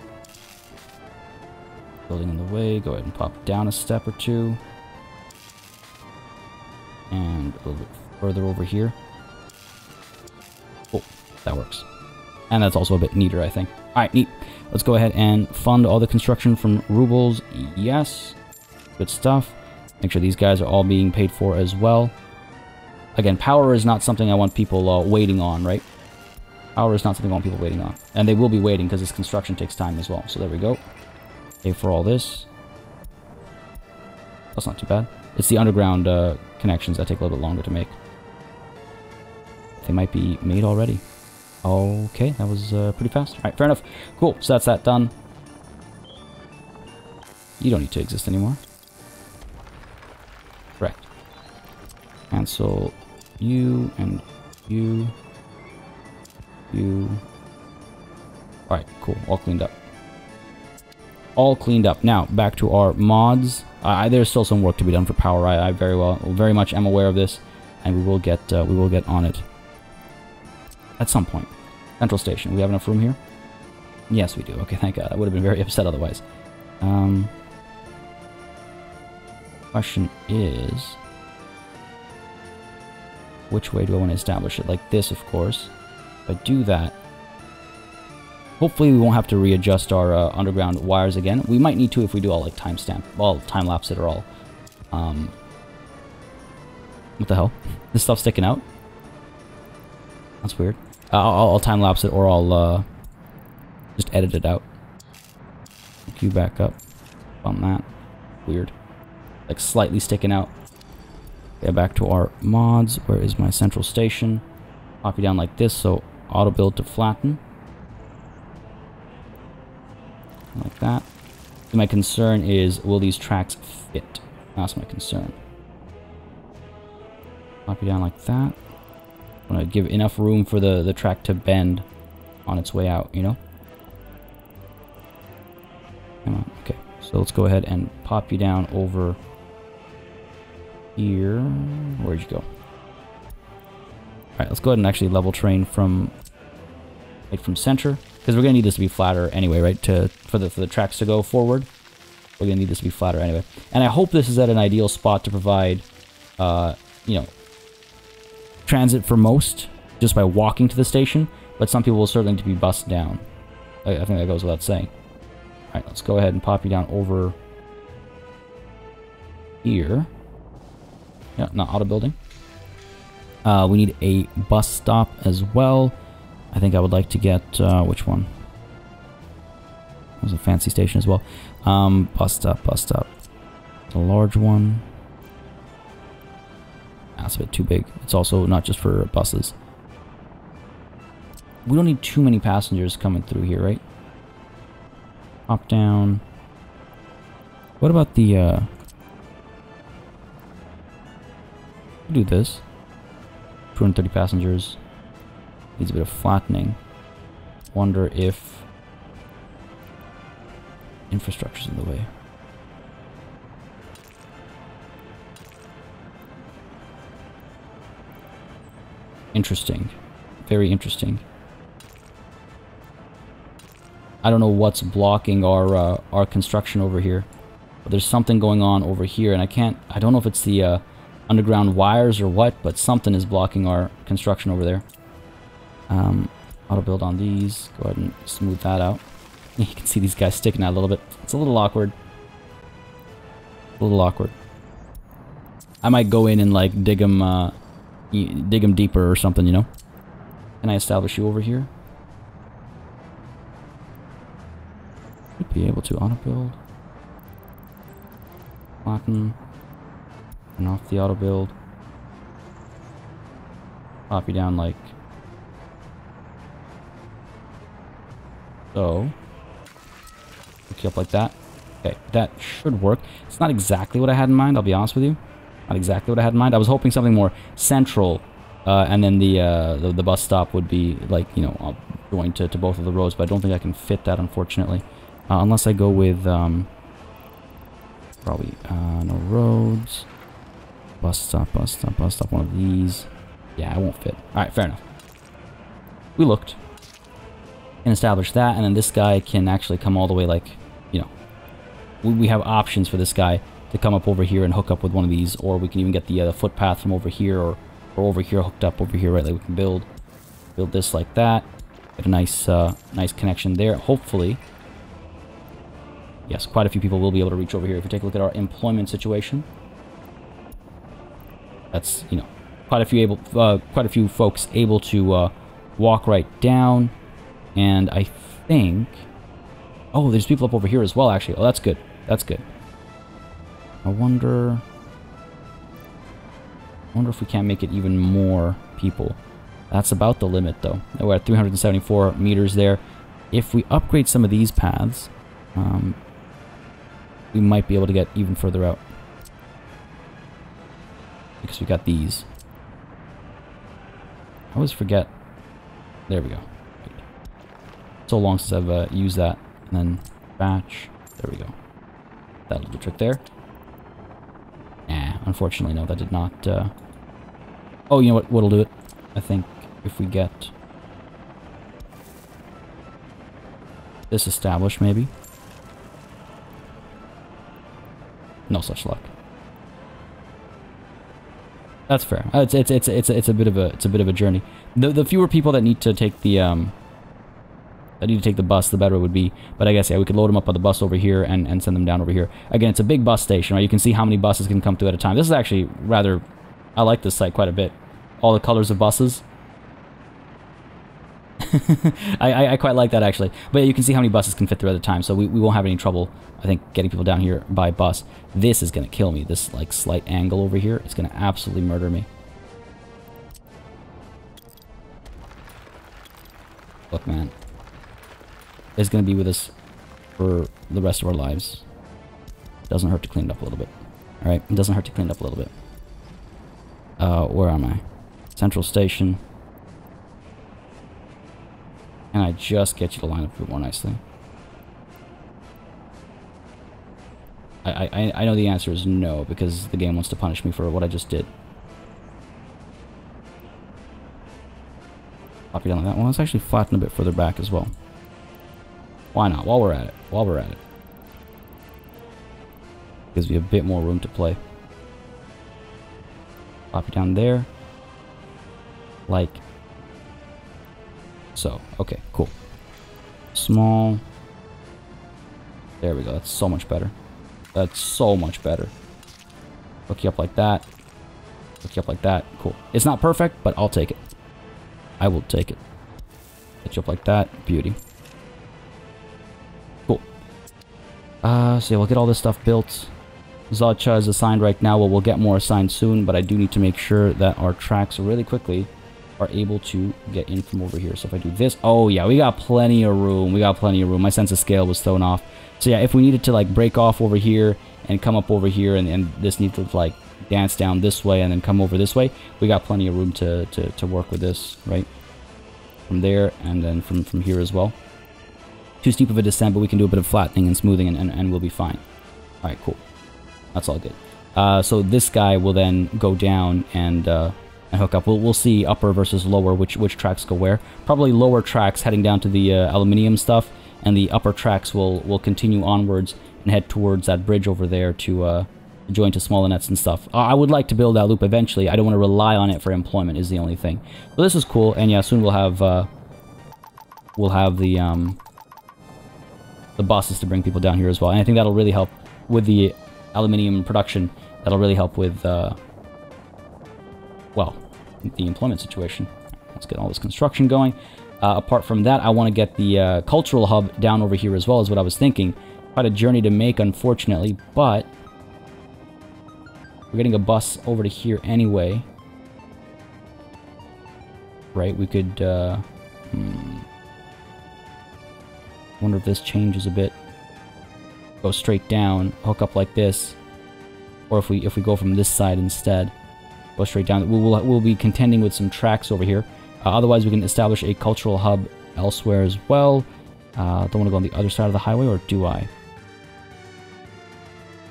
Building in the way, go ahead and pop down a step or two. And a little bit further over here. Cool, that works. And that's also a bit neater, I think. Alright, neat. Let's go ahead and fund all the construction from rubles. Yes. Good stuff. Make sure these guys are all being paid for as well. Again, power is not something I want people waiting on, right? Power is not something I want people waiting on. And they will be waiting because this construction takes time as well. So there we go. Pay for all this. That's not too bad. It's the underground connections that take a little bit longer to make. They might be made already. Okay, that was pretty fast. Alright, fair enough. Cool, so that's that done. You don't need to exist anymore. Correct. Cancel you and you. You. Alright, cool. All cleaned up. All cleaned up. Now, back to our mods. There's still some work to be done for power. I very much am aware of this, and we will get on it at some point. Central station. We have enough room here? Yes, we do. Okay, thank God. I would have been very upset otherwise. Question is, which way do I want to establish it? Like this, of course. If I do that, hopefully we won't have to readjust our underground wires again. We might need to if we do all like timestamp, all time lapse it or all. What the hell? This stuff's sticking out? That's weird. I'll time lapse it or I'll just edit it out. Cue back up on that. Weird. Like slightly sticking out. Okay, back to our mods. Where is my central station? Copy down like this, so auto build to flatten. Like that. My concern is, will these tracks fit? That's my concern. Copy down like that. I want to give enough room for the track to bend on its way out, you know? Come on, okay. So let's go ahead and pop you down over here. Where'd you go? Alright, let's go ahead and actually level train from center. Because we're going to need this to be flatter anyway, right? For the tracks to go forward. We're going to need this to be flatter anyway. And I hope this is at an ideal spot to provide, you know, transit for most, just by walking to the station. But some people will certainly need to be bussed down. I think that goes without saying. Alright, let's go ahead and pop you down over here. Yeah, not auto building. We need a bus stop as well. I think I would like to get, which one? There's a fancy station as well. Bus stop. The large one. That's a bit too big. It's also not just for buses. We don't need too many passengers coming through here, right? Hop down. What about the, do this. 230 passengers. Needs a bit of flattening. Wonder if infrastructure's in the way. Interesting. Very interesting. I don't know what's blocking our construction over here. But there's something going on over here, and I don't know if it's the underground wires or what, but something is blocking our construction over there. Auto build on these. Go ahead and smooth that out. You can see these guys sticking out a little bit. It's a little awkward. A little awkward. I might go in and like dig them deeper or something, you know? Can I establish you over here? Should be able to auto build. Flatten. Turn off the auto build. Pop you down like so. Hook you up like that. Okay, that should work. It's not exactly what I had in mind, I'll be honest with you. Not exactly what I had in mind. I was hoping something more central, and then the bus stop would be like, you know, joined to both of the roads, but I don't think I can fit that, unfortunately. Unless I go with probably no roads. Bus stop, one of these. Yeah, it won't fit. Alright, fair enough. We looked. Can establish that, and then this guy can actually come all the way, like, you know, we have options for this guy to come up over here and hook up with one of these, or we can even get the footpath from over here, or over here hooked up over here, right? Like we can build this like that. Get a nice connection there. Hopefully, yes, quite a few people will be able to reach over here. If you take a look at our employment situation, that's, you know, quite a few folks able to walk right down. And I think, oh, there's people up over here as well, actually. Oh, that's good. That's good. I wonder if we can't make it even more people. That's about the limit, though. We're at 374 meters there. If we upgrade some of these paths, we might be able to get even further out. Because we got these. I always forget. There we go. So long since I've used that. And then batch. There we go. That'll do the trick there. unfortunately, no, that did not... Oh, you know what'll do it? I think if we get this established, maybe. No such luck. That's fair. It's a bit of a journey. The fewer people that need to take the bus, the better it would be. But I guess, yeah, we could load them up on the bus over here and send them down over here. Again, it's a big bus station, right? You can see how many buses can come through at a time. This is actually rather... I like this site quite a bit. All the colors of buses. I quite like that, actually. But yeah, you can see how many buses can fit through at a time, so we won't have any trouble, I think, getting people down here by bus. This is going to kill me. This, like, slight angle over here is going to absolutely murder me. Look, man. It's going to be with us for the rest of our lives. Doesn't hurt to clean it up a little bit. Alright, it doesn't hurt to clean it up a little bit. Where am I? Central Station. Can I just get you to line up a bit more nicely? I know the answer is no, because the game wants to punish me for what I just did. Pop you down like that. Well, let's actually flatten a bit further back as well. Why not? While we're at it. While we're at it. Gives me a bit more room to play. Pop you down there. Like so. Okay, cool. Small. There we go. That's so much better. That's so much better. Hook you up like that. Hook you up like that. Cool. It's not perfect, but I'll take it. I will take it. Get you up like that. Beauty. Cool. So yeah, we'll get all this stuff built. Zodcha is assigned right now. Well, we'll get more assigned soon, but I do need to make sure that our tracks really quickly are able to get in from over here. So if I do this... Oh, yeah, we got plenty of room. We got plenty of room. My sense of scale was thrown off. So yeah, if we needed to, like, break off over here and come up over here, and this needs to, like, dance down this way and then come over this way, we got plenty of room to work with this, right? From there, and then from here as well. Too steep of a descent, but we can do a bit of flattening and smoothing, and we'll be fine. Alright, cool. That's all good. So this guy will then go down and hook up. We'll see upper versus lower, which tracks go where. Probably lower tracks heading down to the aluminium stuff, and the upper tracks will continue onwards and head towards that bridge over there to join to smaller nets and stuff. I would like to build that loop eventually. I don't want to rely on it for employment is the only thing. So this is cool, and yeah, soon we'll have the buses to bring people down here as well. And I think that'll really help with the aluminium production. That'll really help with well, the employment situation. Let's get all this construction going. Apart from that, I want to get the cultural hub down over here as well, is what I was thinking. Quite a journey to make, unfortunately, but we're getting a bus over to here anyway. Right, we could... wonder if this changes a bit. Go straight down, hook up like this. Or if we go from this side instead, go straight down. We'll be contending with some tracks over here. Otherwise, we can establish a cultural hub elsewhere as well. Don't want to go on the other side of the highway, or do I?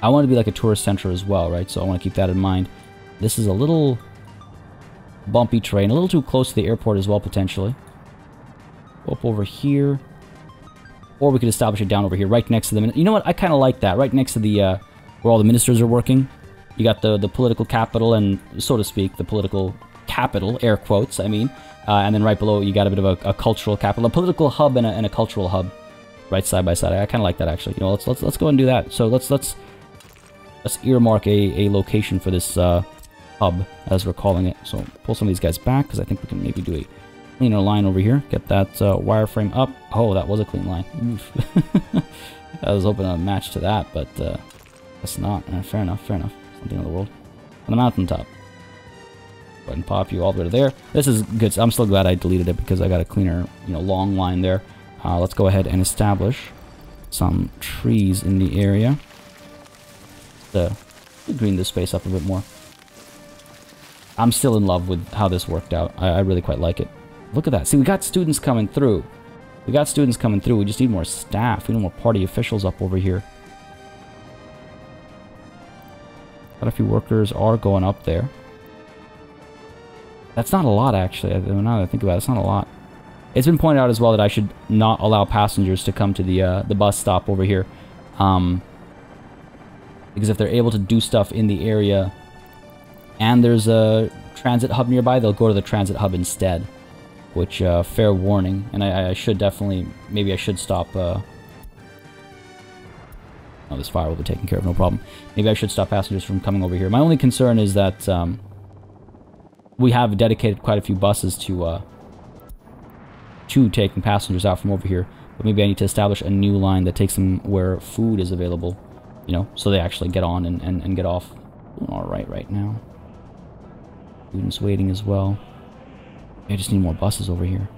I want to be like a tourist center as well, right? So I want to keep that in mind. This is a little bumpy terrain, a little too close to the airport as well, potentially. Go up over here. Or we could establish it down over here, right next to the... You know what? I kind of like that. Right next to the... where all the ministers are working. You got the political capital and, so to speak, the political capital, air quotes, I mean. And then right below, you got a bit of a cultural capital. A political hub and a cultural hub. Right side by side. I kind of like that, actually. You know, let's go ahead and do that. So let's earmark a location for this hub, as we're calling it. So pull some of these guys back, because I think we can maybe do a cleaner line over here. Get that wireframe up. Oh, that was a clean line. Oof. I was hoping to match to that, but that's not. Fair enough, fair enough. Something in the world. On the mountaintop. Go ahead and pop you all the way to there. This is good. I'm still glad I deleted it, because I got a cleaner, you know, long line there. Let's go ahead and establish some trees in the area. To green this space up a bit more. I'm still in love with how this worked out. I really quite like it. Look at that. See, we got students coming through. We got students coming through. We just need more staff. We need more party officials up over here. Quite a few workers are going up there. That's not a lot, actually. Now that I think about it, it's not a lot. It's been pointed out as well that I should not allow passengers to come to the bus stop over here. Because if they're able to do stuff in the area and there's a transit hub nearby, they'll go to the transit hub instead. Which, fair warning. And I should definitely... Maybe I should stop... Oh, this fire will be taken care of, no problem. Maybe I should stop passengers from coming over here. My only concern is that we have dedicated quite a few buses to taking passengers out from over here. But maybe I need to establish a new line that takes them where food is available. You know, so they actually get on and get off. Alright right now. Students waiting as well. I just need more buses over here.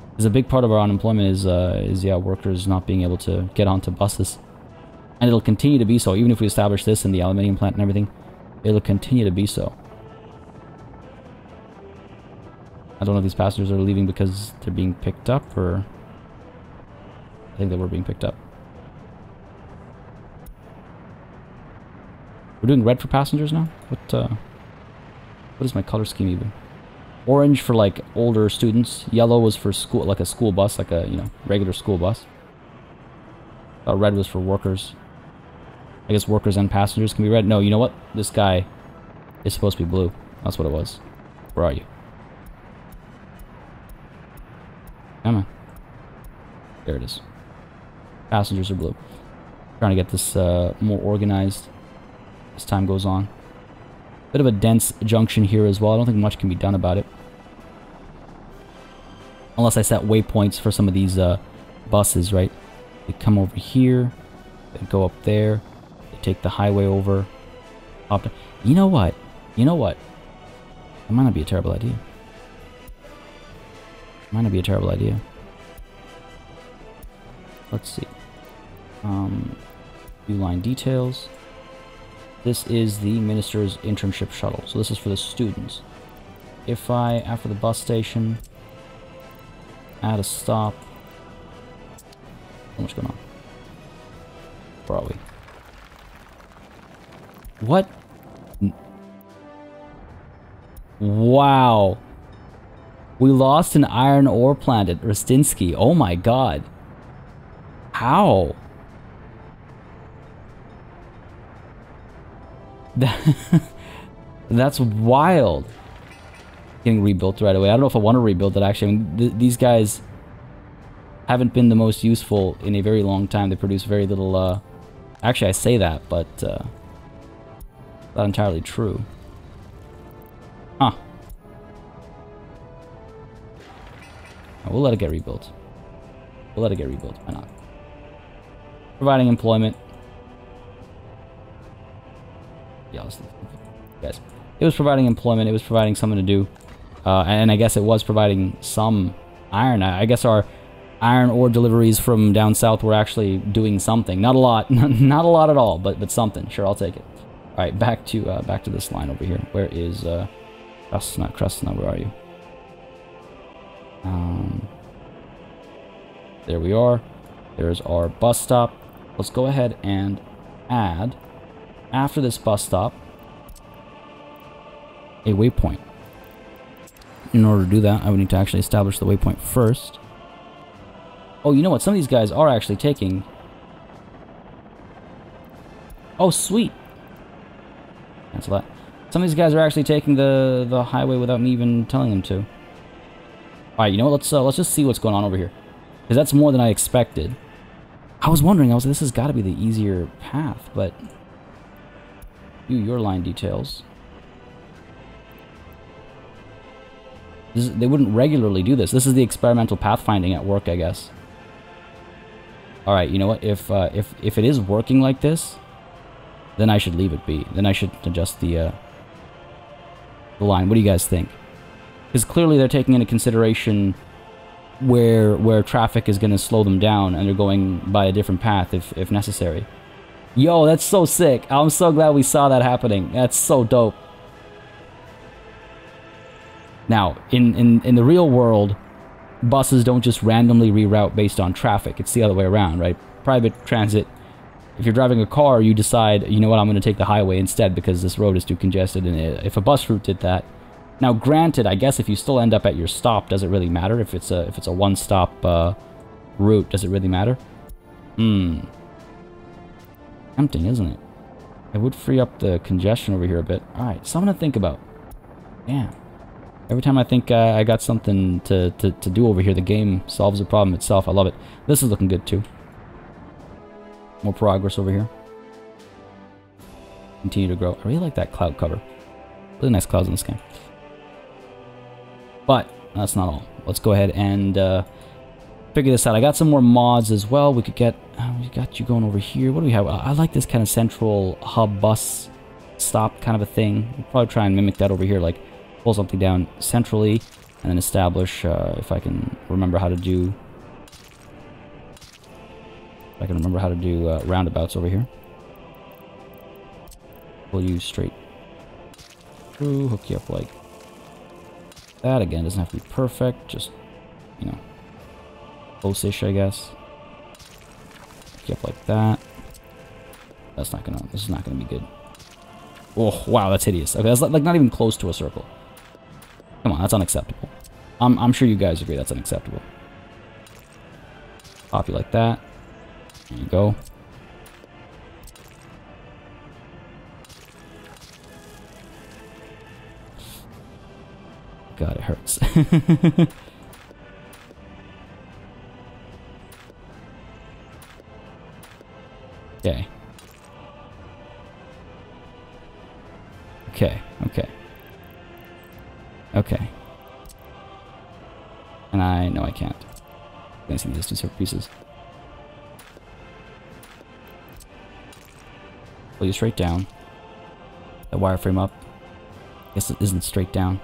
Because a big part of our unemployment is workers not being able to get onto buses. And it'll continue to be so, even if we establish this in the aluminium plant and everything. It'll continue to be so. I don't know if these passengers are leaving because they're being picked up, or... I think they were being picked up. We're doing red for passengers now? What is my color scheme even? Orange for, like, older students. Yellow was for school, like a school bus, like a, you know, regular school bus. Red was for workers. I guess workers and passengers can be red. No, you know what? This guy is supposed to be blue. That's what it was. Where are you? Come on. There it is. Passengers are blue. Trying to get this more organized as time goes on. Bit of a dense junction here as well. I don't think much can be done about it. Unless I set waypoints for some of these buses, right? They come over here. They go up there. They take the highway over. Up to... You know what? You know what? It might not be a terrible idea. Might not be a terrible idea. Let's see. View line details. This is the minister's internship shuttle. So this is for the students. If I, after the bus station, add a stop. What's going on? Where are we? What? Wow. We lost an iron ore plant at Rostinsky. Oh my god. How? That's wild. Getting rebuilt right away. I don't know if I want to rebuild it, actually. I mean, these guys haven't been the most useful in a very long time. They produce very little, Actually, I say that, but, not entirely true. Huh. We'll let it get rebuilt. We'll let it get rebuilt. Why not? Providing employment. Yeah, guys. It was providing employment. It was providing something to do. And I guess it was providing some iron. I guess our iron ore deliveries from down south were actually doing something. Not a lot. Not a lot at all, but something. Sure, I'll take it. All right, back to this line over here. Where is Krasna? Where are you? There we are. There's our bus stop. Let's go ahead and add, after this bus stop, a waypoint. In order to do that, I would need to actually establish the waypoint first. Oh, you know what? Some of these guys are actually taking... Oh, sweet! Cancel that. Some of these guys are actually taking the highway without me even telling them to. Alright, you know what? Let's just see what's going on over here. Because that's more than I expected. I was wondering, this has got to be the easier path, but... Your line details. They wouldn't regularly do this. This is the experimental pathfinding at work, I guess. Alright, you know what? If it is working like this, then I should leave it be. Then I should adjust the line. What do you guys think? Because clearly they're taking into consideration where traffic is going to slow them down, and they're going by a different path if necessary. Yo, that's so sick. I'm so glad we saw that happening. That's so dope. Now, in the real world, buses don't just randomly reroute based on traffic. It's the other way around, right? Private transit If you're driving a car, you decide, you know what, I'm going to take the highway instead because this road is too congested. And if a bus route did that, now granted, I guess if you still end up at your stop, does it really matter? If it's a one-stop route, does it really matter? Tempting, isn't it? It would free up the congestion over here a bit. All right, something to think about. Damn. Every time I think I got something to do over here, the game solves the problem itself. I love it. This is looking good too. More progress over here. Continue to grow. I really like that cloud cover. Really nice clouds in this game. But that's not all. Let's go ahead and figure this out. I got some more mods as well. We could get... we got you going over here. What do we have? I like this kind of central hub bus stop kind of a thing. We'll probably try and mimic that over here. Like, pull something down centrally and then establish, if I can remember how to do... roundabouts over here. Pull you straight through, hook you up like that. Again, doesn't have to be perfect, just, you know, close-ish, I guess. Hook you up like that. This is not gonna be good. Oh, wow, that's hideous. Okay, that's like not even close to a circle. Come on, that's unacceptable. I'm sure you guys agree that's unacceptable. Pop you like that. There you go. God, it hurts. Okay. Okay. And I know I can't. I'm gonna see these two separate pieces. Pull you straight down. The wireframe up. Guess it isn't straight down.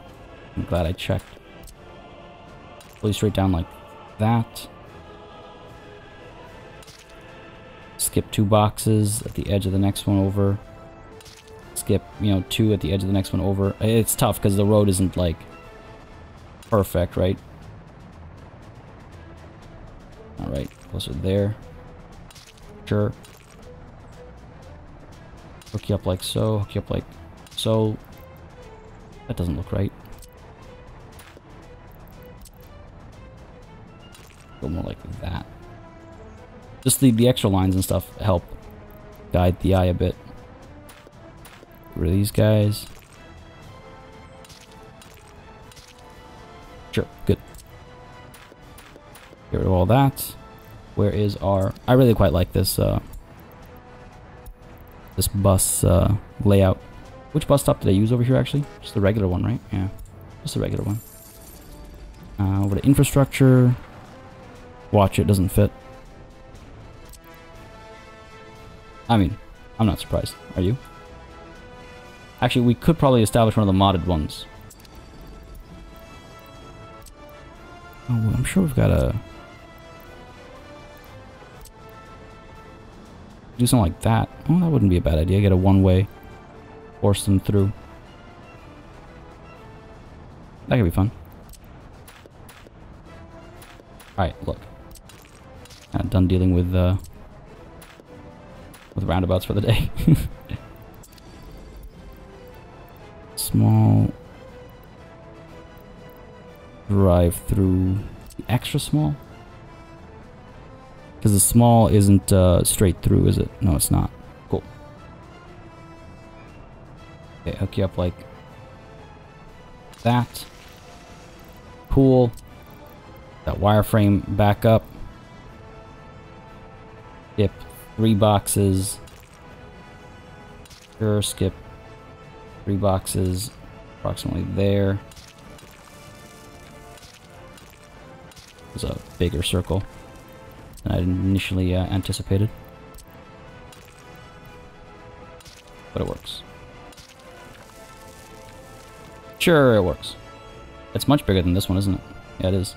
I'm glad I checked. Pull you straight down like that. Skip 2 boxes at the edge of the next one over. Skip, you know, 2 at the edge of the next one over. It's tough because the road isn't like perfect, right? Alright, closer there. Sure. Hook you up like so, hook you up like so. That doesn't look right. Go more like that. Just the extra lines and stuff help guide the eye a bit. Get rid of these guys. Sure, good. Get rid of all that. Where is our... I really quite like this this bus layout. Which bus stop did I use over here actually? Just the regular one, right? Yeah, just the regular one. Over to infrastructure. Watch, it doesn't fit. I mean, I'm not surprised. Are you? Actually, we could probably establish one of the modded ones. Oh, I'm sure we've got to do something like that. Oh, that wouldn't be a bad idea. Get a one-way, force them through. That could be fun. Alright, look. Done dealing with roundabouts for the day. Small drive through. Extra small? Because the small isn't straight through, is it? No, it's not. Cool. Okay, hook you up like that. Cool. That wireframe back up. Skip 3 boxes. Sure, skip 3 boxes. Approximately there. There's a bigger circle than I initially anticipated. But it works. Sure, it works. It's much bigger than this one, isn't it? Yeah, it is.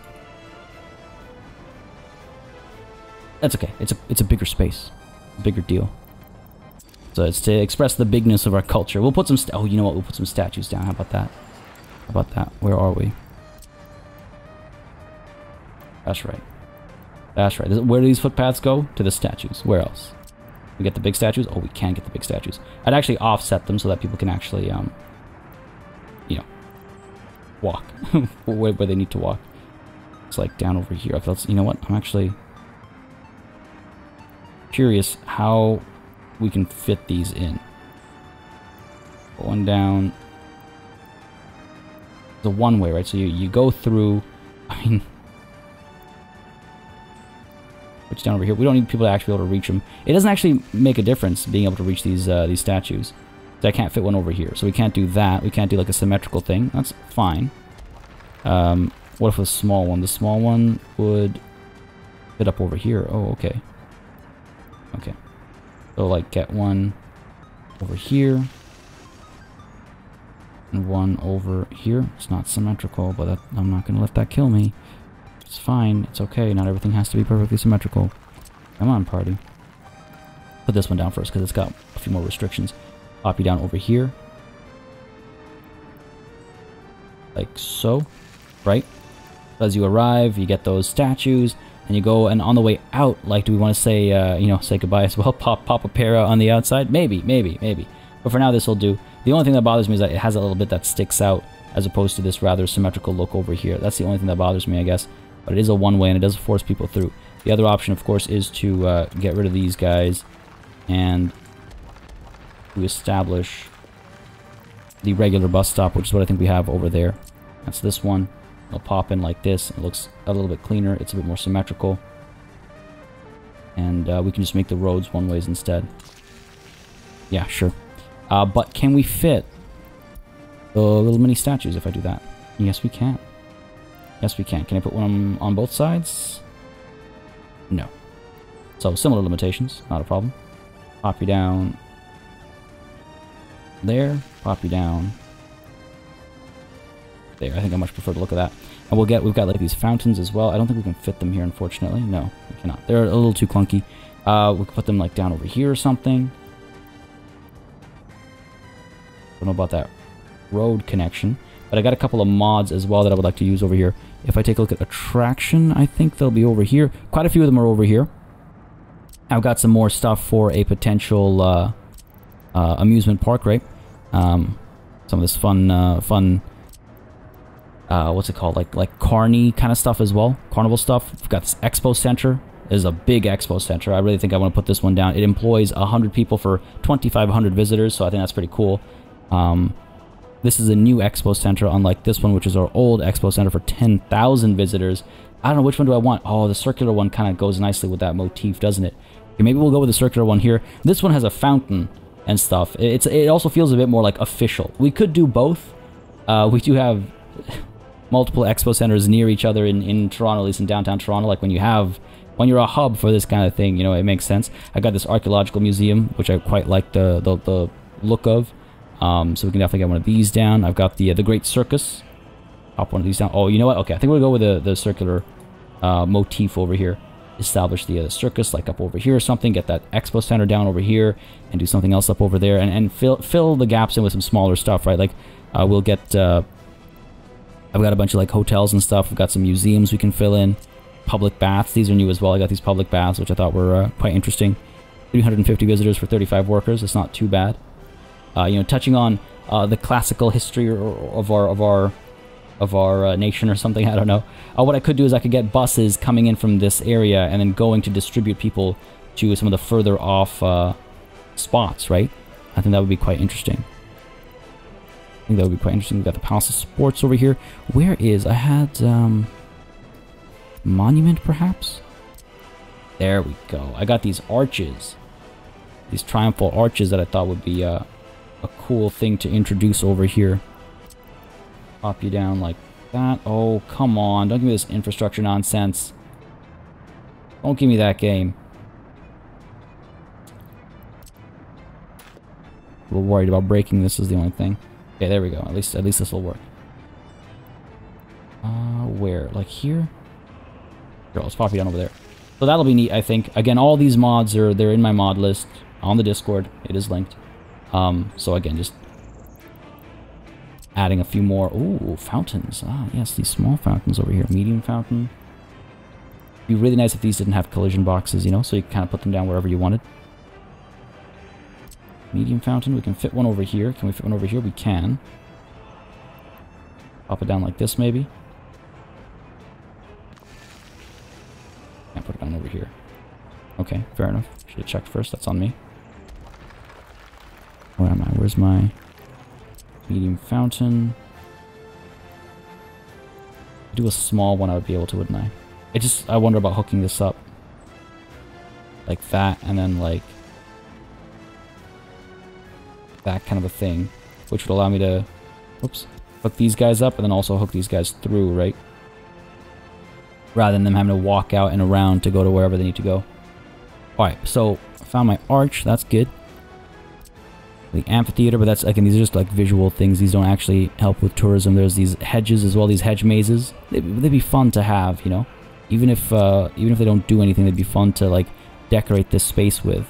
That's okay. It's a bigger space, a bigger deal. So it's to express the bigness of our culture. We'll put some. Oh, you know what? We'll put some statues down. How about that? How about that? Where are we? That's right. That's right. Where do these footpaths go? To the statues. Where else? We get the big statues? Oh, we can get the big statues. I'd actually offset them so that people can actually, you know, walk where they need to walk. It's like down over here. Okay, you know what? I'm actually curious how we can fit these in. Put one down. It's a one-way, right? So you go through. I mean, which down over here. We don't need people to actually be able to reach them. It doesn't actually make a difference being able to reach these statues. So I can't fit one over here, so we can't do that. We can't do like a symmetrical thing. That's fine. What if a small one? The small one would fit up over here. Oh, okay. Okay. So, like, get one over here. And one over here. It's not symmetrical, but I'm not going to let that kill me. It's fine. It's okay. Not everything has to be perfectly symmetrical. Come on, party. Put this one down first, because it's got a few more restrictions. Pop you down over here. Like so. Right? As you arrive, you get those statues, and you go, and on the way out, like, do we want to say, you know, say goodbye as well? Pop a para on the outside? Maybe. But for now, this will do. The only thing that bothers me is that it has a little bit that sticks out, as opposed to this rather symmetrical look over here. That's the only thing that bothers me, I guess. But it is a one-way, and it does force people through. The other option, of course, is to get rid of these guys, and to establish the regular bus stop, which is what I think we have over there. That's this one. It'll pop in like this. It looks a little bit cleaner. It's a bit more symmetrical. And we can just make the roads one-ways instead. Yeah, sure. But can we fit the little mini statues if I do that? Yes, we can. Yes, we can. Can I put one on both sides? No. So, similar limitations. Not a problem. Pop you down there. Pop you down there. I think I much prefer the look of that. And we've got like these fountains as well. I don't think we can fit them here, unfortunately. No, we cannot. They're a little too clunky. We could put them like down over here or something. Don't know about that road connection. But I got a couple of mods as well that I would like to use over here. If I take a look at attraction, I think they'll be over here. Quite a few of them are over here. I've got some more stuff for a potential amusement park, right? Some of this fun what's it called? Like carny kind of stuff as well. Carnival stuff. We've got this expo center. There's a big expo center. I really think I want to put this one down. It employs 100 people for 2,500 visitors, so I think that's pretty cool. This is a new expo center, unlike this one, which is our old expo center for 10,000 visitors. I don't know, which one do I want? Oh, the circular one kind of goes nicely with that motif, doesn't it? Okay, maybe we'll go with the circular one here. This one has a fountain and stuff. It also feels a bit more like official. We could do both. We do have multiple expo centers near each other in Toronto, at least in downtown Toronto. Like when you're a hub for this kind of thing, you know, it makes sense. I got this Archaeological Museum, which I quite like the look of. So we can definitely get one of these down. I've got the Great Circus. Pop one of these down. Oh, you know what? Okay, I think we'll go with the circular motif over here. Establish the circus like up over here or something. Get that expo center down over here and do something else up over there and fill the gaps in with some smaller stuff, right? Like we'll get. I've got a bunch of like hotels and stuff. We've got some museums we can fill in. Public baths. These are new as well. I got these public baths, which I thought were quite interesting. 350 visitors for 35 workers. It's not too bad. You know, touching on the classical history of our nation or something. I don't know. What I could do is I could get buses coming in from this area and then going to distribute people to some of the further off spots, right? I think that would be quite interesting. We've got the Palace of Sports over here. Where is... I had... Monument, perhaps? There we go. I got these arches. These triumphal arches that I thought would be a cool thing to introduce over here. Pop you down like that. Oh, come on. Don't give me this infrastructure nonsense. Don't give me that game. A little worried about breaking this is the only thing. Okay, there we go. At least this will work. Where? Like here? Here, let's pop you down over there. So that'll be neat, I think. Again, all these mods they're in my mod list on the Discord. It is linked. So again, just adding a few more. Ooh, fountains. Ah, yes, these small fountains over here. Medium fountain. It'd be really nice if these didn't have collision boxes, you know, so you can kind of put them down wherever you wanted. Medium fountain. We can fit one over here. Can we fit one over here? We can. Pop it down like this, maybe. Can't put it down over here. Okay, fair enough. Should have checked first. That's on me. Where am I? Where's my medium fountain? Do a small one, I would be able to, wouldn't I? I wonder about hooking this up. Like that, and then like that kind of a thing. Which would allow me to, oops, hook these guys up and then also hook these guys through, right? Rather than them having to walk out and around to go to wherever they need to go. Alright, so I found my arch, that's good. The amphitheater, but that's, again, these are just like visual things. These don't actually help with tourism. There's these hedges as well, these hedge mazes. They'd be fun to have, you know? Even if they don't do anything, they'd be fun to like decorate this space with.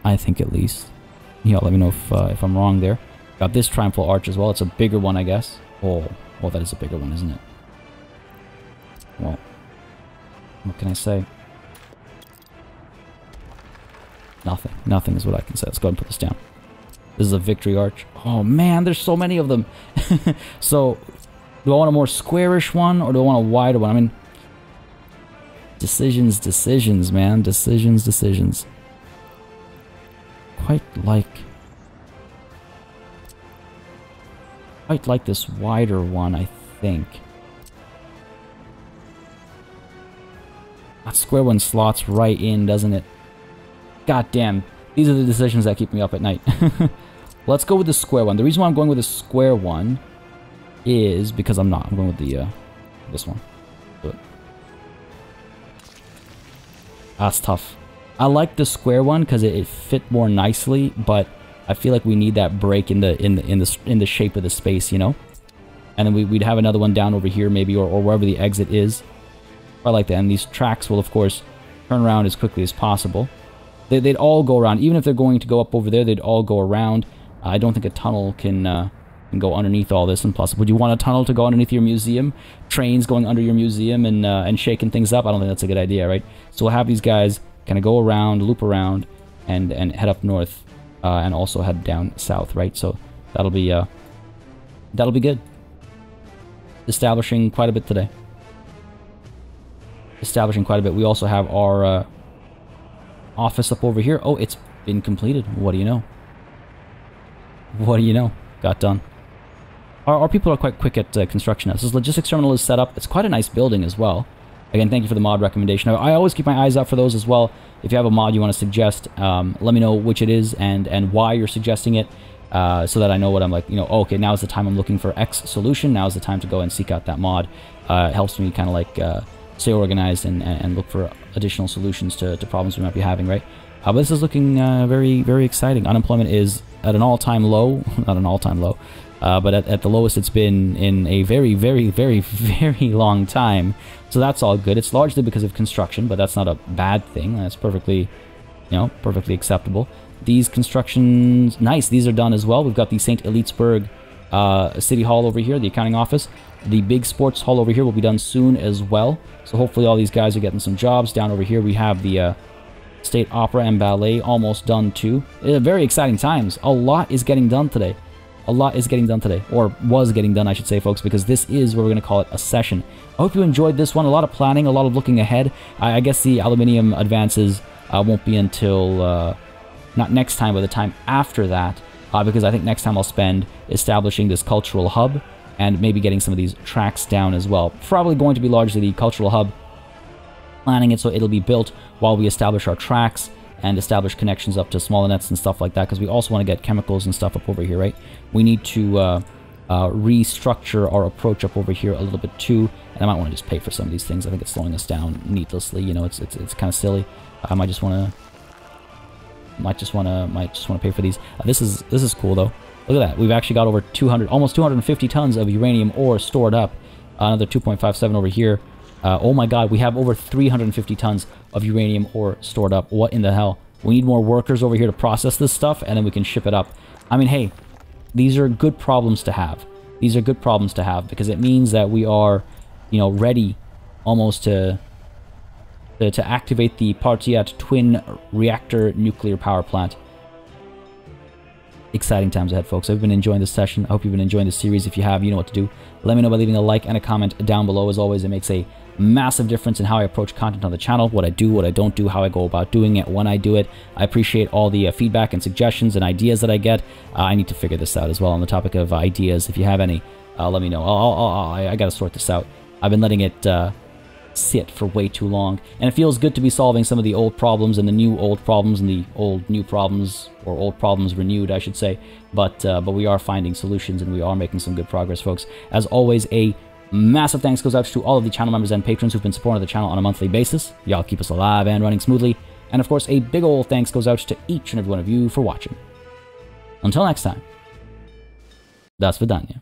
I think at least. Yeah, let me know if I'm wrong there. Got this triumphal arch as well. It's a bigger one, I guess. Oh, that is a bigger one, isn't it? Well, what can I say? Nothing. Nothing is what I can say. Let's go ahead and put this down. This is a victory arch. Oh man, there's so many of them. So, do I want a more squarish one or do I want a wider one? I mean, decisions, man. Decisions. Quite like this wider one, I think. That square one slots right in, doesn't it? God damn. These are the decisions that keep me up at night. Let's go with the square one. The reason why I'm going with the square one is because I'm going with the this one. Do it. That's tough. I like the square one because it fit more nicely, but I feel like we need that break in the shape of the space, you know. And then we'd have another one down over here maybe, or wherever the exit is. I like that. And these tracks will of course turn around as quickly as possible. They'd all go around. Even if they're going to go up over there, they'd all go around. I don't think a tunnel can go underneath all this. And plus, would you want a tunnel to go underneath your museum? Trains going under your museum and shaking things up? I don't think that's a good idea, right? So we'll have these guys kind of go around, loop around, and head up north, and also head down south, right? So that'll be good. Establishing quite a bit today. We also have our office up over here. Oh, it's been completed. What do you know? Got done. Our people are quite quick at construction now. This is Logistics Terminal is set up. It's quite a nice building as well. Again, thank you for the mod recommendation. I always keep my eyes out for those as well. If you have a mod you want to suggest, let me know which it is and why you're suggesting it, so that I know what I'm like, you know, oh, okay, now is the time I'm looking for X solution. Now is the time to go and seek out that mod. It helps me kind of like stay organized and look for additional solutions to problems we might be having, right? But this is looking very, very exciting. Unemployment is at an all-time low. Not an all-time low, but at the lowest it's been in a very, very, very, very long time. So that's all good. It's largely because of construction, but that's not a bad thing. That's perfectly, perfectly acceptable. These constructions, nice. These are done as well. We've got the St. Elitesburg City Hall over here, the accounting office. The big sports hall over here will be done soon as well. So hopefully all these guys are getting some jobs. Down over here we have the State Opera and Ballet almost done too. Very exciting times. A lot is getting done today. A lot is getting done today. Or was getting done, I should say, folks, because this is what we're going to call it, a session. I hope you enjoyed this one. A lot of planning, a lot of looking ahead. I guess the aluminium advances won't be until not next time, but the time after that. Because I think next time I'll spend establishing this cultural hub and maybe getting some of these tracks down as well. Probably going to be largely the cultural hub, planning it so it'll be built while we establish our tracks and establish connections up to smaller nets and stuff like that, because we also want to get chemicals and stuff up over here, right? We need to restructure our approach up over here a little bit too, and I might want to just pay for some of these things. I think it's slowing us down needlessly. You know, it's kind of silly. I might just want to pay for these. This is cool though. Look at that. We've actually got over 200, almost 250 tons of uranium ore stored up. Another 2.57 over here. Oh my god, we have over 350 tons of uranium ore stored up. What in the hell? We need more workers over here to process this stuff, and then we can ship it up. I mean, hey, these are good problems to have. These are good problems to have, because it means that we are, ready almost to activate the PartyElite twin reactor nuclear power plant. exciting times ahead, folks. I've been enjoying this session. I hope you've been enjoying this series. If you have, you know what to do. Let me know by leaving a like and a comment down below. As always, it makes a massive difference in how I approach content on the channel, what I do, what I don't do, how I go about doing it, when I do it. I appreciate all the feedback and suggestions and ideas that I get. I need to figure this out as well on the topic of ideas. If you have any, let me know. I gotta sort this out. I've been letting it sit for way too long, and it feels good to be solving some of the old problems and the new old problems and the old new problems, or old problems renewed, I should say. But we are finding solutions, and we are making some good progress, folks. As always, a massive thanks goes out to all of the channel members and patrons who've been supporting the channel on a monthly basis. Y'all keep us alive and running smoothly. And of course, a big ol' thanks goes out to each and every one of you for watching. Until next time, das vidanya.